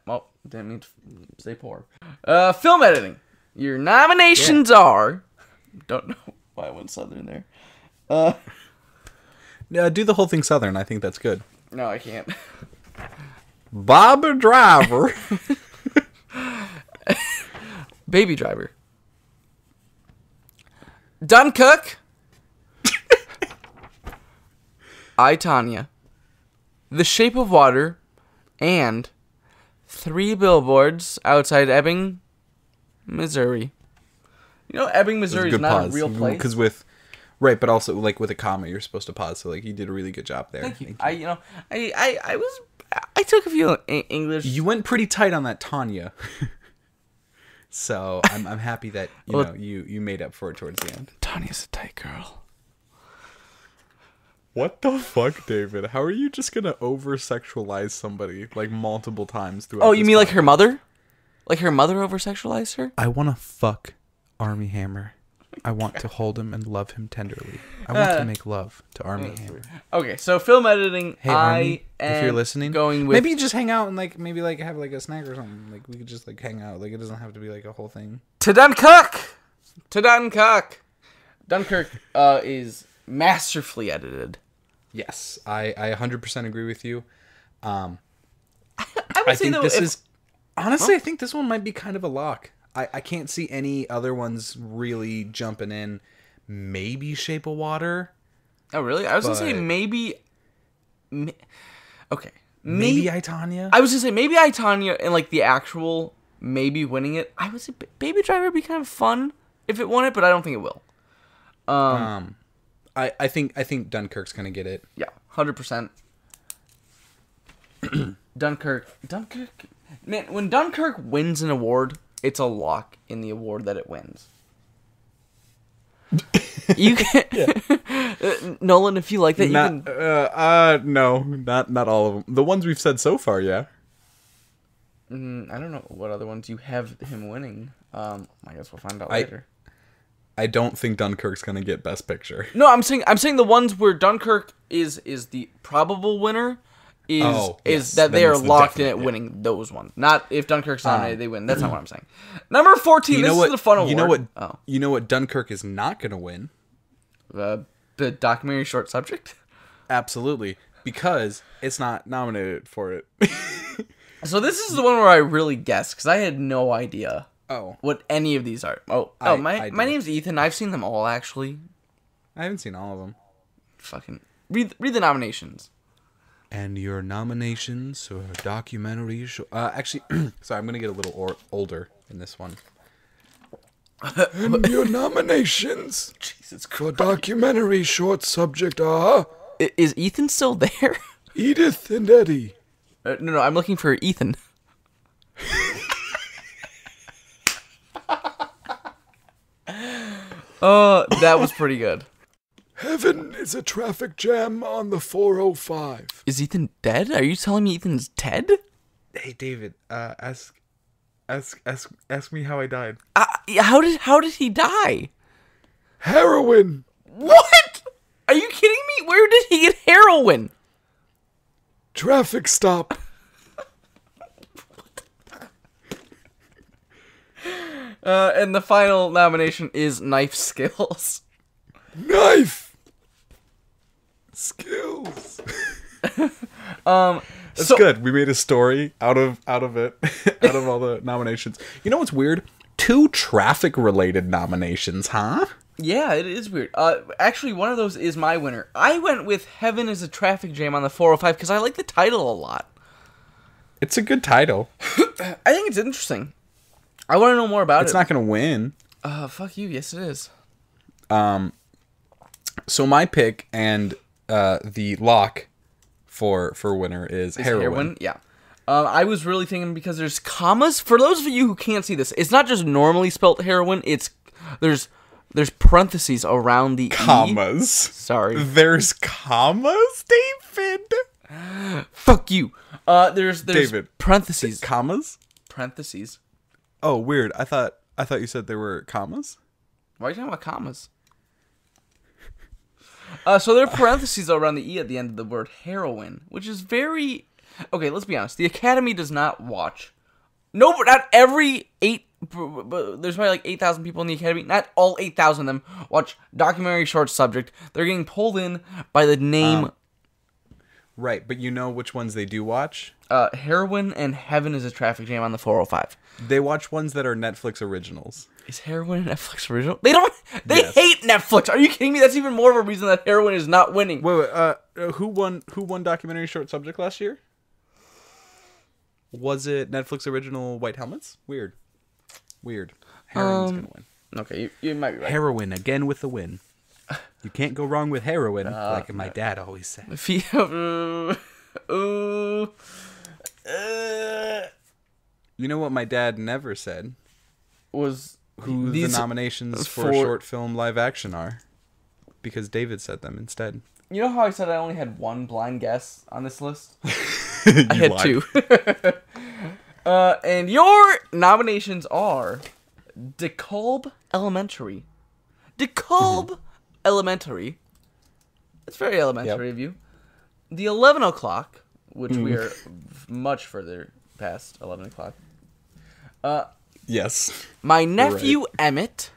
Oh, didn't mean to say poor. Film editing. Your nominations are. Don't know why I went Southern there. Do the whole thing Southern. I think that's good. No, I can't. Bob Driver. Baby Driver. Dunkirk. I, Tonya. The Shape of Water. And 3 Billboards Outside Ebbing, Missouri. You know, Ebbing, Missouri is not a real place. Because with... Right, but also, like, with a comma, you're supposed to pause. So, like, you did a really good job there. Thank you. I took a few English. You went pretty tight on that Tanya. So, I'm happy that, you made up for it towards the end. Tanya's a tight girl. What the fuck, David? How are you just gonna over-sexualize somebody, like, multiple times throughout Oh, you this mean podcast? like her mother? Like her mother over-sexualized her? I want to fuck Army Hammer. I want to hold him and love him tenderly. I want to make love to Army Hammer. Okay, so film editing. Hey, Army, if you're listening, going with maybe you just hang out and like maybe like have like a snack or something. Like we could just like hang out. Like it doesn't have to be like a whole thing. to Dunkirk. To Dunkirk. Dunkirk is masterfully edited. Yes, I 100% agree with you. I I think this is honestly. I think this one might be kind of a lock. I can't see any other ones really jumping in. Maybe Shape of Water. Oh, really? I was gonna say maybe. Okay. Maybe I, Tonya. I was gonna say maybe I, Tonya, and like the actual maybe winning it. I would say Baby Driver would be kind of fun if it won it, but I don't think it will. I think Dunkirk's gonna get it. Yeah, 100%. Dunkirk. Man, when Dunkirk wins an award, it's a lock in the award that it wins. You can, Nolan, if you like that, you can. No, not all of them. The ones we've said so far, yeah. I don't know what other ones you have him winning. I guess we'll find out later. I don't think Dunkirk's gonna get Best Picture. No, I'm saying the ones where Dunkirk is the probable winner. Is that they are locked in at winning those ones. Not if Dunkirk's nominated, they win. That's not what I'm saying. Number 14, this is the fun award. You know what Dunkirk is not going to win? The documentary short subject? Absolutely. Because it's not nominated for it. So this is the one where I really guessed, because I had no idea what any of these are. My name's Ethan. I've seen them all, actually. I haven't seen all of them. Fucking... Read the nominations. And your nominations or documentary actually, sorry, I'm going to get a little older in this one. And your nominations Jesus for documentary short subject are... Is Ethan still there? Edith and Eddie. No, I'm looking for Ethan. That was pretty good. Heaven is a traffic jam on the 405. Is Ethan dead? Are you telling me Ethan's dead? Hey, David, ask me how I died. How did he die? Heroin. What? Are you kidding me? Where did he get heroin? Traffic stop. And the final nomination is Knife Skills. Knife skills. That's good. We made a story out of it, out of all the nominations. You know what's weird? 2 traffic-related nominations, huh? Yeah, it is weird. Actually, one of those is my winner. I went with Heaven is a Traffic Jam on the 405 because I like the title a lot. It's a good title. I think it's interesting. I want to know more about it. It's not going to win. Fuck you. Yes, it is. So my pick and the lock for winner is Heroin. Yeah. I was really thinking because there's commas. For those of you who can't see this, it's not just normally spelt heroin. There's parentheses around the commas. E. Sorry. There's commas, David. Fuck you. There's David. Parentheses. Commas? Parentheses. Oh, weird. I thought you said there were commas. Why are you talking about commas? So there are parentheses around the E at the end of the word heroin, which is very... Okay, let's be honest. The Academy does not watch... No, but not every 8... There's probably like 8,000 people in the Academy. Not all 8,000 of them watch documentary short subject. They're getting pulled in by the name... Right, but you know which ones they do watch? Heroin and Heaven is a Traffic Jam on the 405. They watch ones that are Netflix originals. Is Heroin a Netflix original? They don't... They Yes. hate Netflix. Are you kidding me? That's even more of a reason that Heroin is not winning. Wait, who won documentary short subject last year? Was it Netflix original White Helmets? Weird. Heroin's gonna win. Okay, you might be right. Heroin again with the win. You can't go wrong with heroin, like my dad always said. You know what my dad never said? Was Who the nominations for a short film live action are. Because David said them instead. You know how I said I only had one blind guess on this list? I had two. And your nominations are DeKalb Elementary. DeKalb Elementary. It's very elementary of you. The 11 o'clock, which we are much further past 11 o'clock. Yes. My nephew Emmett.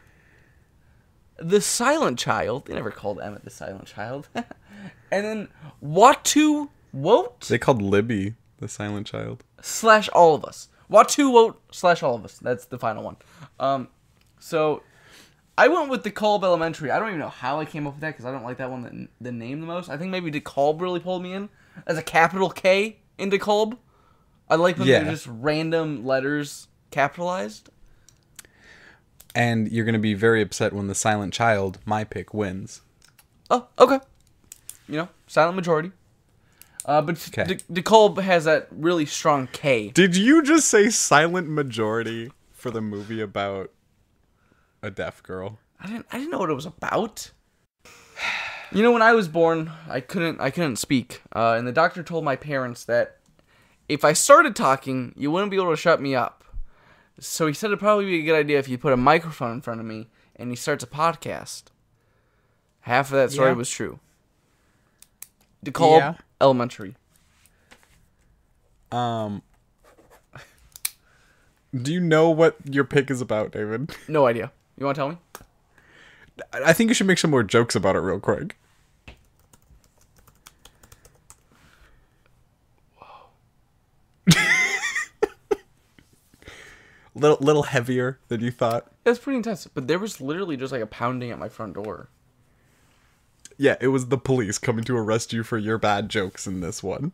The Silent Child. They never called Emmett the Silent Child. And then Watu Wote. They called Libby the Silent Child. / all of us. Watu Wote / all of us. That's the final one. So I went with DeKalb Elementary. I don't even know how I came up with that because I don't like that one, the name the most. I think maybe DeKalb really pulled me in. As a capital K in DeKalb. I like when they're just random letters capitalized. And you're going to be very upset when the Silent Child, my pick, wins. Oh, okay. You know, silent majority. But DeKalb has that really strong K. Did you just say silent majority for the movie about a deaf girl? I didn't know what it was about. You know, when I was born, I couldn't speak. And the doctor told my parents that if I started talking, you wouldn't be able to shut me up. So he said it'd probably be a good idea if you put a microphone in front of me and he starts a podcast. Half of that story was true. DeKalb Elementary. Do you know what your pick is about, David? No idea. You want to tell me? I think you should make some more jokes about it real quick. Little heavier than you thought. That's pretty intense. But there was literally just like a pounding at my front door. Yeah, it was the police coming to arrest you for your bad jokes in this one.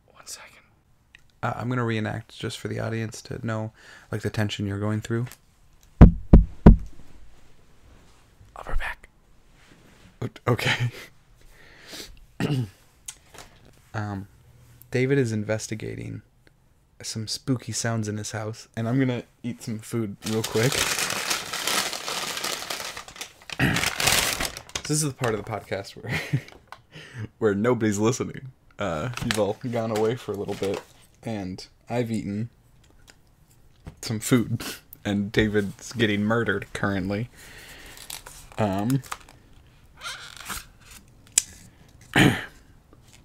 1 second. I'm going to reenact just for the audience to know like the tension you're going through. I'll be back. Okay. David is investigating some spooky sounds in his house, and I'm gonna eat some food real quick. This is the part of the podcast where nobody's listening. You've all gone away for a little bit, and I've eaten some food, and David's getting murdered currently. And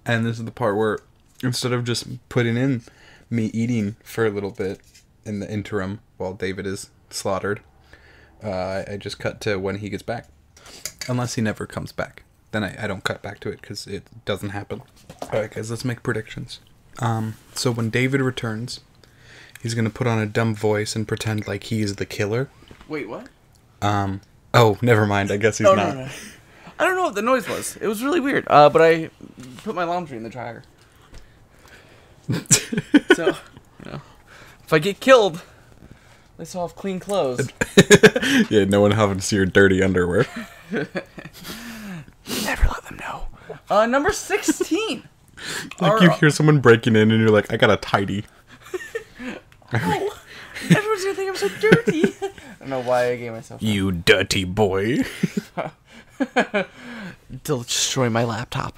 this is the part where instead of just putting in me eating for a little bit in the interim while David is slaughtered, I just cut to when he gets back. Unless he never comes back. Then I don't cut back to it because it doesn't happen. Alright guys, let's make predictions. So when David returns, he's going to put on a dumb voice and pretend like he's the killer. Wait, what? Oh, never mind. I guess he's not. No. I don't know what the noise was. It was really weird. But I put my laundry in the dryer. So, you know, if I get killed, at least I'll have clean clothes. Yeah, no one having to see your dirty underwear. Never let them know. Number 16. Like you hear someone breaking in and you're like, I got a tidy. Oh, everyone's gonna think I'm so dirty. I don't know why I gave myself that. You dirty boy. Destroy my laptop.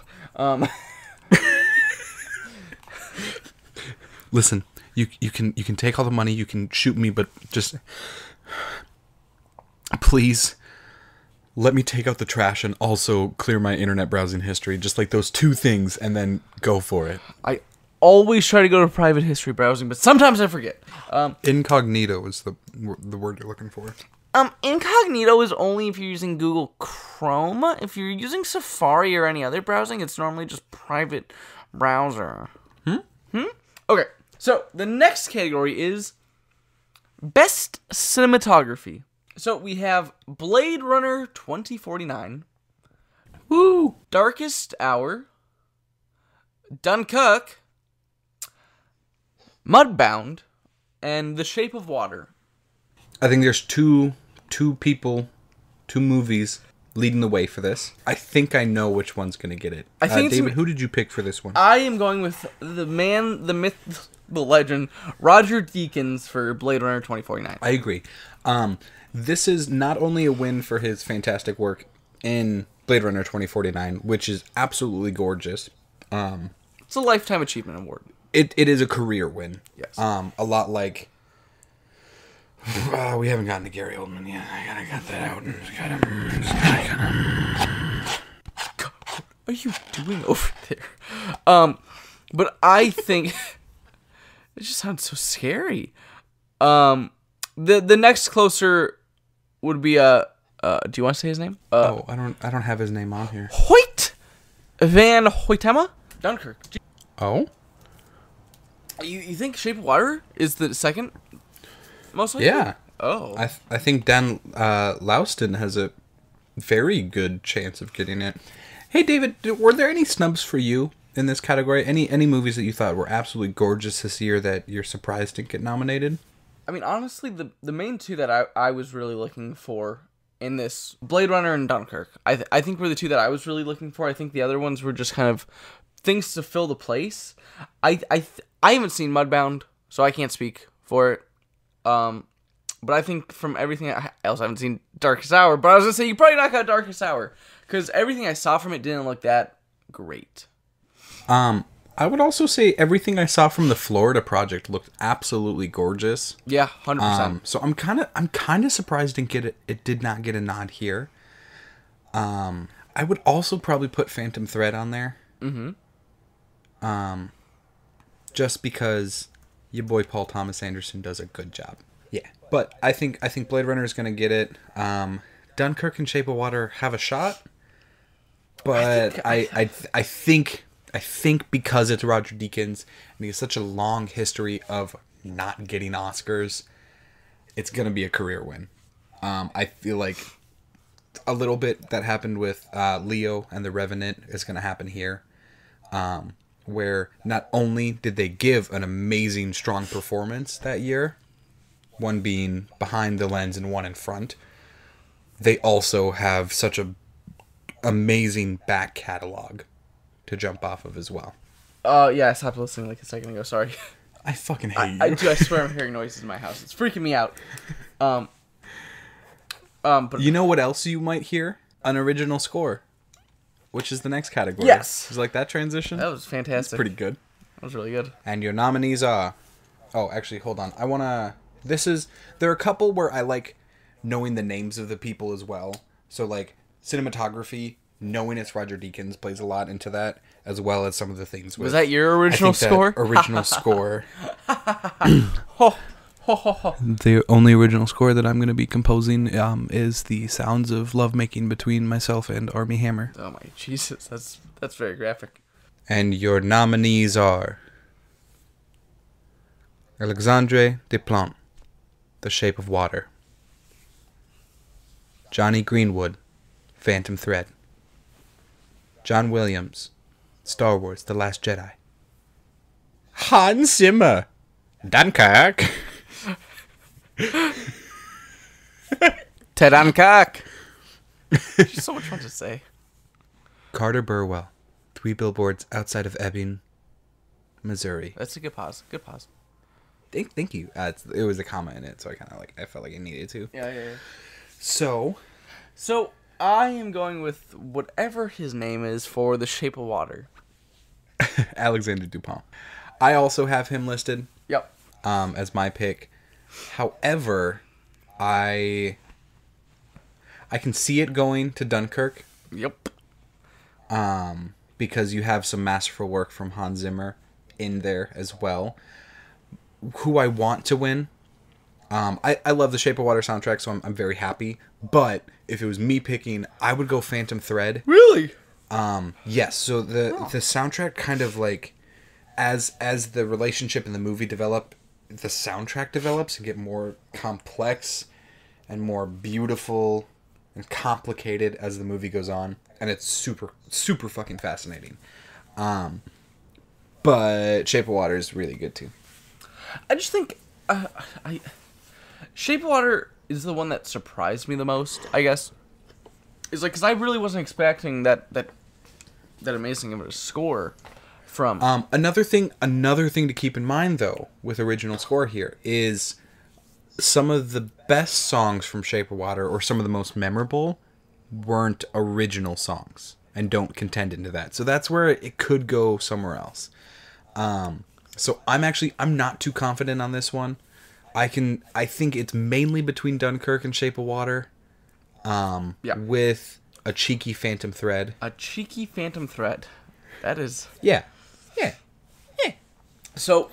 Listen, you can take all the money, you can shoot me, but just please let me take out the trash and also clear my internet browsing history. Just like those two things, and then go for it. I always try to go to private history browsing, but sometimes I forget. Incognito is the word you're looking for. Incognito is only if you're using Google Chrome. If you're using Safari or any other browsing, it's normally just private browser. Okay, so the next category is Best Cinematography. So we have Blade Runner 2049, Woo! Darkest Hour, Dunkirk, Mudbound, and The Shape of Water. I think there's two movies leading the way for this. I think I know which one's gonna get it. I think David, who did you pick for this one? I am going with the man, the myth, the legend, Roger Deakins for Blade Runner 2049. I agree. This is not only a win for his fantastic work in Blade Runner 2049, which is absolutely gorgeous. It's a Lifetime Achievement Award. It is a career win. Yes. A lot like... we haven't gotten to Gary Oldman yet. I gotta cut that out. God, what are you doing over there? But I think... it just sounds so scary. The next closer would be do you want to say his name? I don't have his name on here. Hoyt Van Hoytema? Dunkirk. Oh? You think Shape of Water is the second most likely? Yeah. Oh. I think Dan Lauston has a very good chance of getting it. Hey David, were there any snubs for you in this category? Any movies that you thought were absolutely gorgeous this year that you're surprised didn't get nominated? I mean, honestly, the main two that I was really looking for in this, Blade Runner and Dunkirk, I think were the two that I was really looking for. I think the other ones were just kind of things to fill the place. I haven't seen Mudbound, so I can't speak for it. But I think from everything, I also haven't seen Darkest Hour, but I was going to say, you probably not got Darkest Hour, because everything I saw from it didn't look that great. I would also say everything I saw from the Florida Project looked absolutely gorgeous. Yeah, 100%. So I'm kind of surprised it did not get a nod here. I would also probably put Phantom Thread on there. Just because your boy Paul Thomas Anderson does a good job. Yeah. But I think Blade Runner is going to get it. Dunkirk and Shape of Water have a shot. But I think because it's Roger Deakins and he has such a long history of not getting Oscars, it's going to be a career win. I feel like a little bit that happened with Leo and The Revenant is going to happen here. Where not only did they give an amazing, strong performance that year, one being behind the lens and one in front, they also have such a amazing back catalog to jump off of as well. Yeah, I stopped listening like a second ago, sorry. I fucking hate you. I swear I'm hearing noises in my house. It's freaking me out. But you know what else you might hear? An original score. Which is the next category. Yes. Is like that transition? that was fantastic. It's pretty good. That was really good. And your nominees are... Oh, actually, hold on. I want to... There are a couple where I like knowing the names of the people as well. So, like, cinematography, knowing it's Roger Deakins plays a lot into that, as well as some of the things with... Was that your original score? Original score. The only original score that I'm going to be composing is the sounds of lovemaking between myself and Armie Hammer. Oh my Jesus, that's very graphic. And your nominees are Alexandre Desplat, The Shape of Water, Johnny Greenwood, Phantom Thread, John Williams, Star Wars: The Last Jedi, Hans Zimmer, Dunkirk, Ted Hancock. There's so much fun to say. Carter Burwell, 3 billboards outside of Ebbing, Missouri. That's a good pause. Good pause. Thank you. It was a comma in it, so I felt like I needed to. Yeah. So I am going with whatever his name is for The Shape of Water. Alexander Dupont. I also have him listed. Yep. As my pick. However, I can see it going to Dunkirk. Yep. Because you have some masterful work from Hans Zimmer in there as well. Who I want to win. I love the Shape of Water soundtrack, so I'm very happy. But if it was me picking, I would go Phantom Thread. Really? Yes. So the soundtrack kind of like, as the relationship in the movie develop, the soundtrack develops and get more complex and more beautiful and complicated as the movie goes on, and it's super super fucking fascinating. But Shape of Water is really good too. I just think Shape of Water is the one that surprised me the most, I guess. Is like, because I really wasn't expecting that amazing of a score from. Another thing to keep in mind though with original score here is some of the best songs from Shape of Water, or some of the most memorable, weren't original songs and don't contend into that. So that's where it could go somewhere else. So I'm not too confident on this one. I think it's mainly between Dunkirk and Shape of Water. With a cheeky Phantom Thread. A cheeky Phantom Thread. That is. Yeah. So,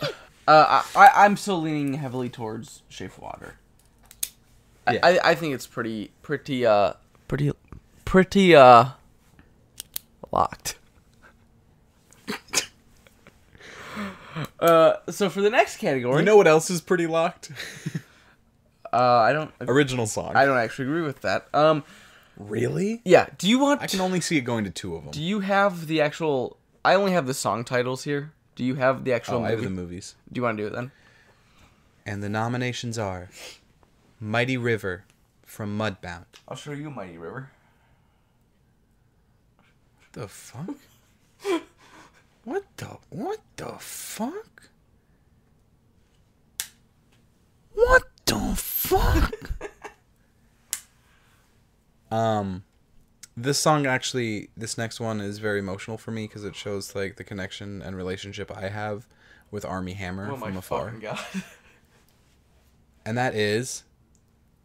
I'm still leaning heavily towards Shape of Water. Yeah. I think it's pretty locked. So for the next category, You know what else is pretty locked? I don't Original song. I don't actually agree with that. Really? Yeah. Do you want? I can only see it going to 2 of them. Do you have the actual? I only have the song titles here. Do you have the actual? I have movie? the movies. Do you want to do it then? And the nominations are Mighty River from Mudbound. I'll show you Mighty River. The fuck? What the fuck? What the fuck? This song actually, this next one is very emotional for me because it shows like the connection and relationship I have with Armie Hammer from afar. Fucking God. And that is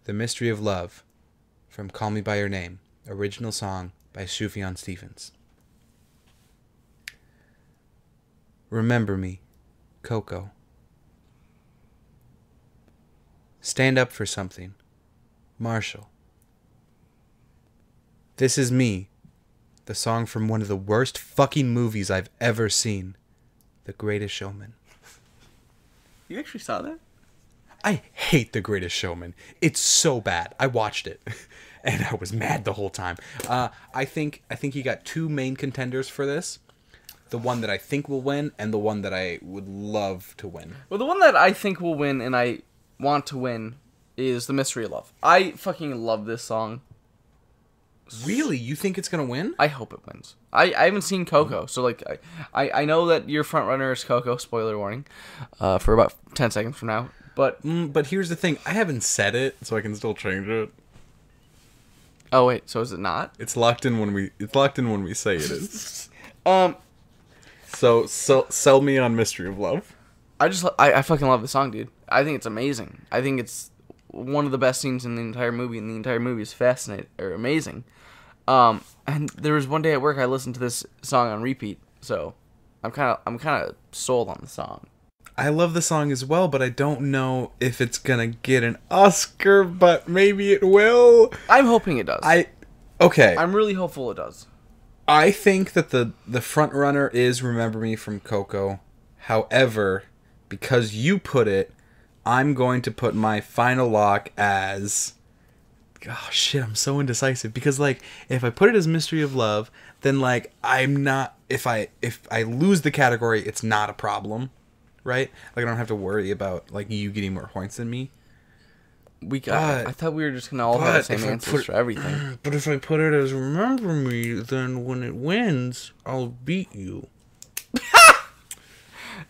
The Mystery of Love from Call Me By Your Name, original song by Sufjan Stevens. Remember me, Coco. Stand up for something, Marshall. This Is Me, the song from one of the worst fucking movies I've ever seen, The Greatest Showman. You actually saw that? I hate The Greatest Showman. It's so bad. I watched it, and I was mad the whole time. I think you got 2 main contenders for this. The one that I think will win, and the one that I would love to win. Well, the one that I think will win and I want to win is The Mystery of Love. I fucking love this song. Really? You think it's gonna win? I hope it wins. I haven't seen Coco, so like I know that your front runner is Coco. Spoiler warning, for about 10 seconds from now. But here's the thing: I haven't said it, so I can still change it. Oh wait, so is it not? It's locked in when we say it is. So sell me on Mystery of Love. I fucking love the song, dude. I think it's amazing. I think it's one of the best scenes in the entire movie, and the entire movie is fascinating or amazing. And there was one day at work I listened to this song on repeat, so I'm kind of sold on the song. I love the song as well, but I don't know if it's gonna get an Oscar, but maybe it will. I'm hoping it does. Okay. I'm really hopeful it does. I think that the front runner is Remember Me from Coco. However, because you put it, I'm going to put my final lock as... Oh, shit, I'm so indecisive. Because, like, if I put it as Mystery of Love, then, like, I'm not... If I lose the category, it's not a problem, right? Like, I don't have to worry about, like, you getting more points than me. I thought we were just gonna all have the same answers for everything. But if I put it as Remember Me, then when it wins, I'll beat you.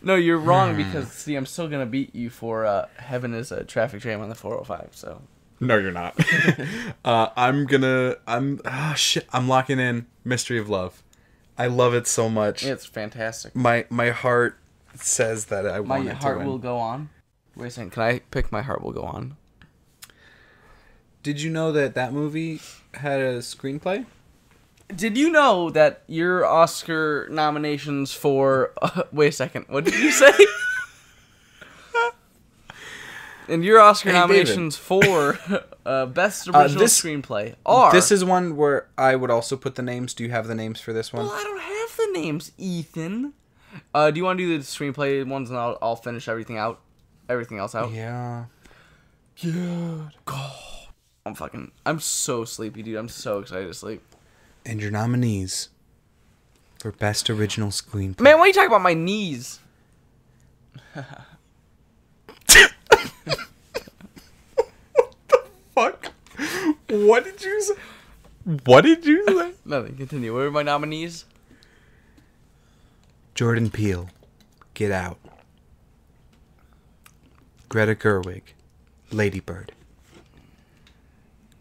No, you're wrong because see, I'm still gonna beat you for Heaven is a Traffic Jam on the 405. So. No, you're not. I'm locking in Mystery of Love. I love it so much. It's fantastic. My heart says that I want it to win. My Heart Will Go On. Wait a second, can I pick My Heart Will Go On? Did you know that movie had a screenplay? Did you know that your Oscar nominations for... wait a second, what did you say? And your Oscar nominations for Best Original Screenplay are... This is one where I would also put the names. Do you have the names for this one? Well, I don't have the names, Ethan. Do you want to do the screenplay ones and I'll finish everything else out? Yeah. Good. God. I'm so sleepy, dude. I'm so excited to sleep. And your nominees for Best Original Screenplay. Man, why are you talking about my knees? Fuck? What did you say? What did you say? Nothing. Continue. What are my nominees? Jordan Peele, Get Out. Greta Gerwig, Lady Bird.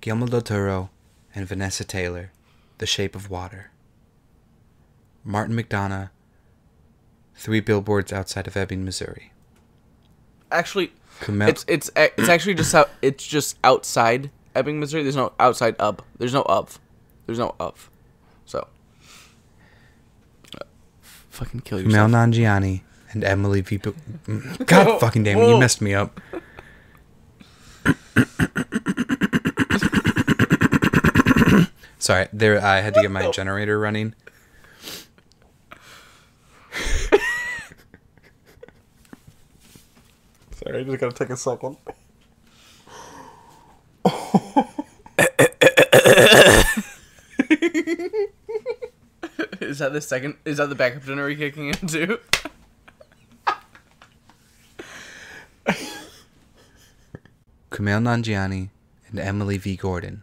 Guillermo del Toro and Vanessa Taylor, The Shape of Water. Martin McDonagh, 3 Billboards Outside of Ebbing, Missouri. Actually, it's actually just outside Ebbing, Missouri. There's no outside of. There's no of. So, fucking kill yourself. Kumail Nanjiani and Emily V. God fucking damn it, you messed me up. Sorry, I had to get my generator running. Sorry, I just gotta take a second. Is that the backup generator kicking in too? Kumail Nanjiani and Emily V. Gordon,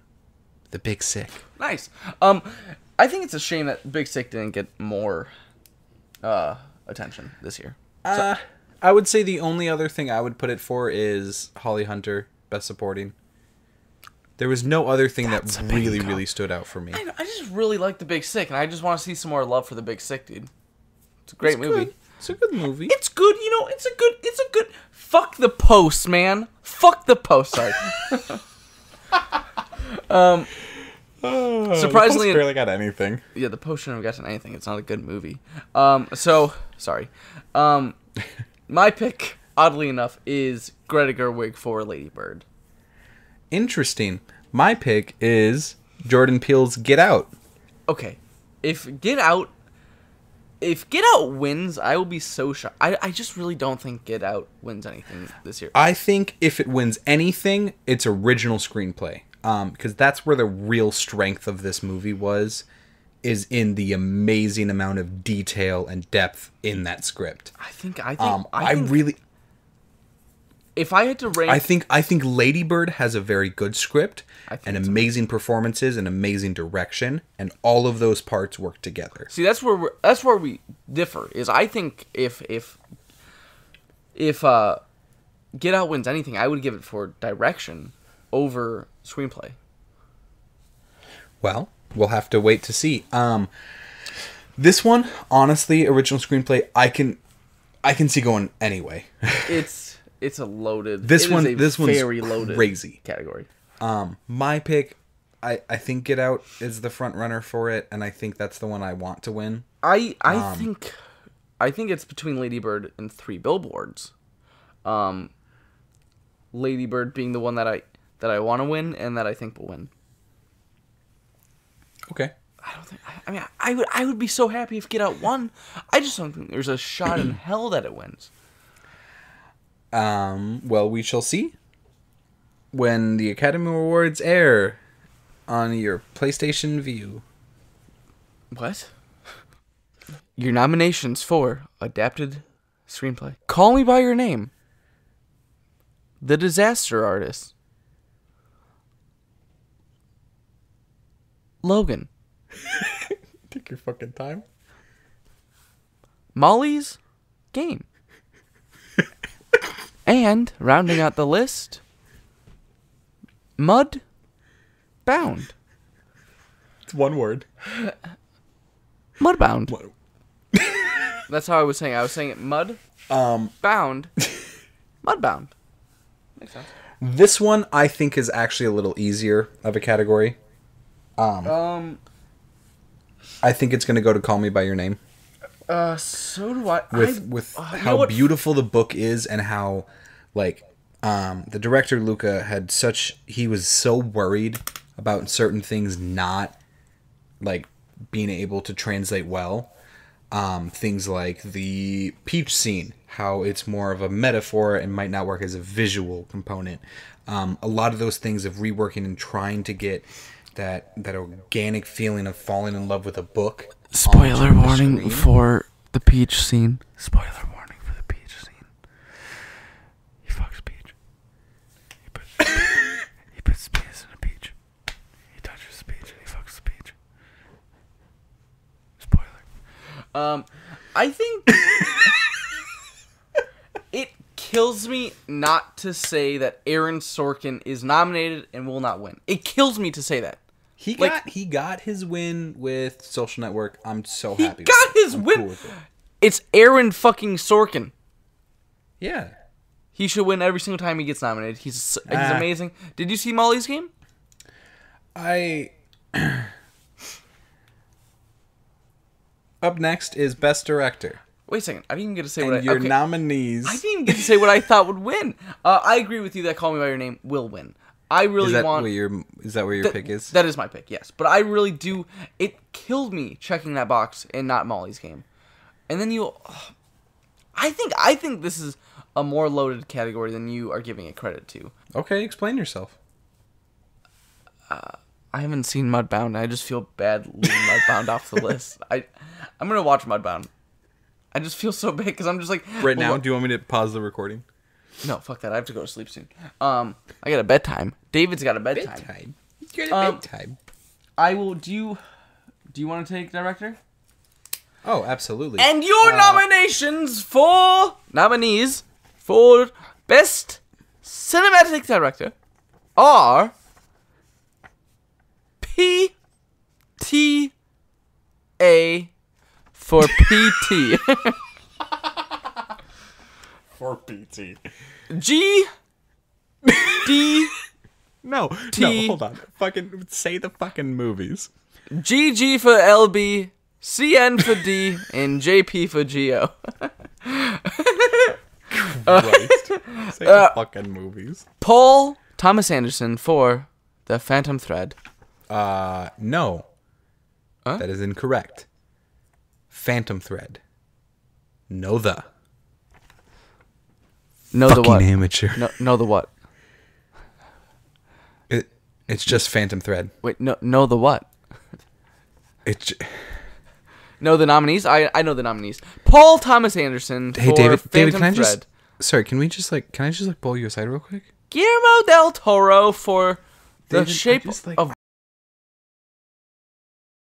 The Big Sick. Nice. I think it's a shame that Big Sick didn't get more attention this year. I would say the only other thing I would put it for is Holly Hunter, Best Supporting. There was no other thing that really stood out for me. I just really like The Big Sick, and I just want to see some more love for The Big Sick, dude. It's a great movie. Good. It's a good movie. It's good, it's a good... Fuck The Post, man. Fuck The Post, sorry. Surprisingly... The Post barely got anything. Yeah, The Post shouldn't have gotten anything. It's not a good movie. Sorry. My pick, oddly enough, is Greta Gerwig for Lady Bird. Interesting. My pick is Jordan Peele's Get Out. Okay. If Get Out wins, I will be so shocked. I just really don't think Get Out wins anything this year. I think if it wins anything, it's original screenplay. Because that's where the real strength of this movie is in the amazing amount of detail and depth in that script. I think if I had to rank, I think Lady Bird has a very good script and amazing performances and amazing direction, and all of those parts work together. See, that's where we differ. Is I think if Get Out wins anything, I would give it for direction over screenplay. Well, we'll have to wait to see. This one, honestly, original screenplay, I can see going anyway. It's a loaded. This one's very loaded crazy category. My pick, I think Get Out is the front runner for it, and I think that's the one I want to win. I think it's between Lady Bird and 3 Billboards. Lady Bird being the one that I want to win and that I think will win. Okay. I would be so happy if Get Out won. I just don't think there's a shot in hell that it wins. Well, we shall see when the Academy Awards air on your PlayStation View. What? Your nominations for Adapted Screenplay. Call Me By Your Name. The Disaster Artist. Logan. Take your fucking time. Molly's Game. And, rounding out the list, Mud Bound. It's one word. Mudbound. What? That's how I was saying it. I was saying it mud bound. Mudbound. Makes sense. This one I think is actually a little easier of a category. I think it's gonna go to Call Me by Your Name. So do I. With how beautiful the book is and how, like, the director Luca he was so worried about certain things not, like, being able to translate well. Things like the peach scene, how it's more of a metaphor and might not work as a visual component. A lot of those things of reworking and trying to get that organic feeling of falling in love with a book. Spoiler warning for the peach scene. Spoiler warning for the peach scene. He fucks Peach. He puts penis in a peach. He touches the peach and he fucks the peach. Spoiler. I think it kills me not to say that Aaron Sorkin is nominated and will not win. It kills me to say that. He got his win with Social Network. I'm so He happy. got his I'm win. cool with it. It's Aaron fucking Sorkin. Yeah. He should win every single time he gets nominated. He's amazing. Did you see Molly's Game? Up next is Best Director. Wait a second. I didn't even get to say And what your nominees. I didn't even get to say what I thought would win. I agree with you that Call Me by Your Name will win. I really Is that want. where your pick is? That is my pick. Yes, but I really do. It killed me checking that box and not Molly's Game. And then I think this is a more loaded category than you are giving it credit to. Okay, explain yourself. I haven't seen Mudbound. I just feel bad leaving Mudbound off the list. I'm gonna watch Mudbound. I just feel so bad because I'm just like Now, do you want me to pause the recording? No, fuck that. I have to go to sleep soon. I got a bedtime. David's got a bedtime. You got a bedtime. I will. Do you want to take director? Oh, absolutely. And your nominees for best cinematic director are PTA for PT. For PT. G D No, hold on. Fucking say the fucking movies. GG for LB, CN for D, and JP for GO. Christ. Say the fucking movies. Paul Thomas Anderson for The Phantom Thread. No. Huh? That is incorrect. Phantom Thread. No the. No fucking the what? Amateur. No the what? It's just Phantom Thread. Wait, no the what? No, the nominees? I know the nominees. Paul Thomas Anderson for David, Phantom can I Thread. Sorry, can I just pull you aside real quick? Guillermo del Toro for The David, Shape I just, of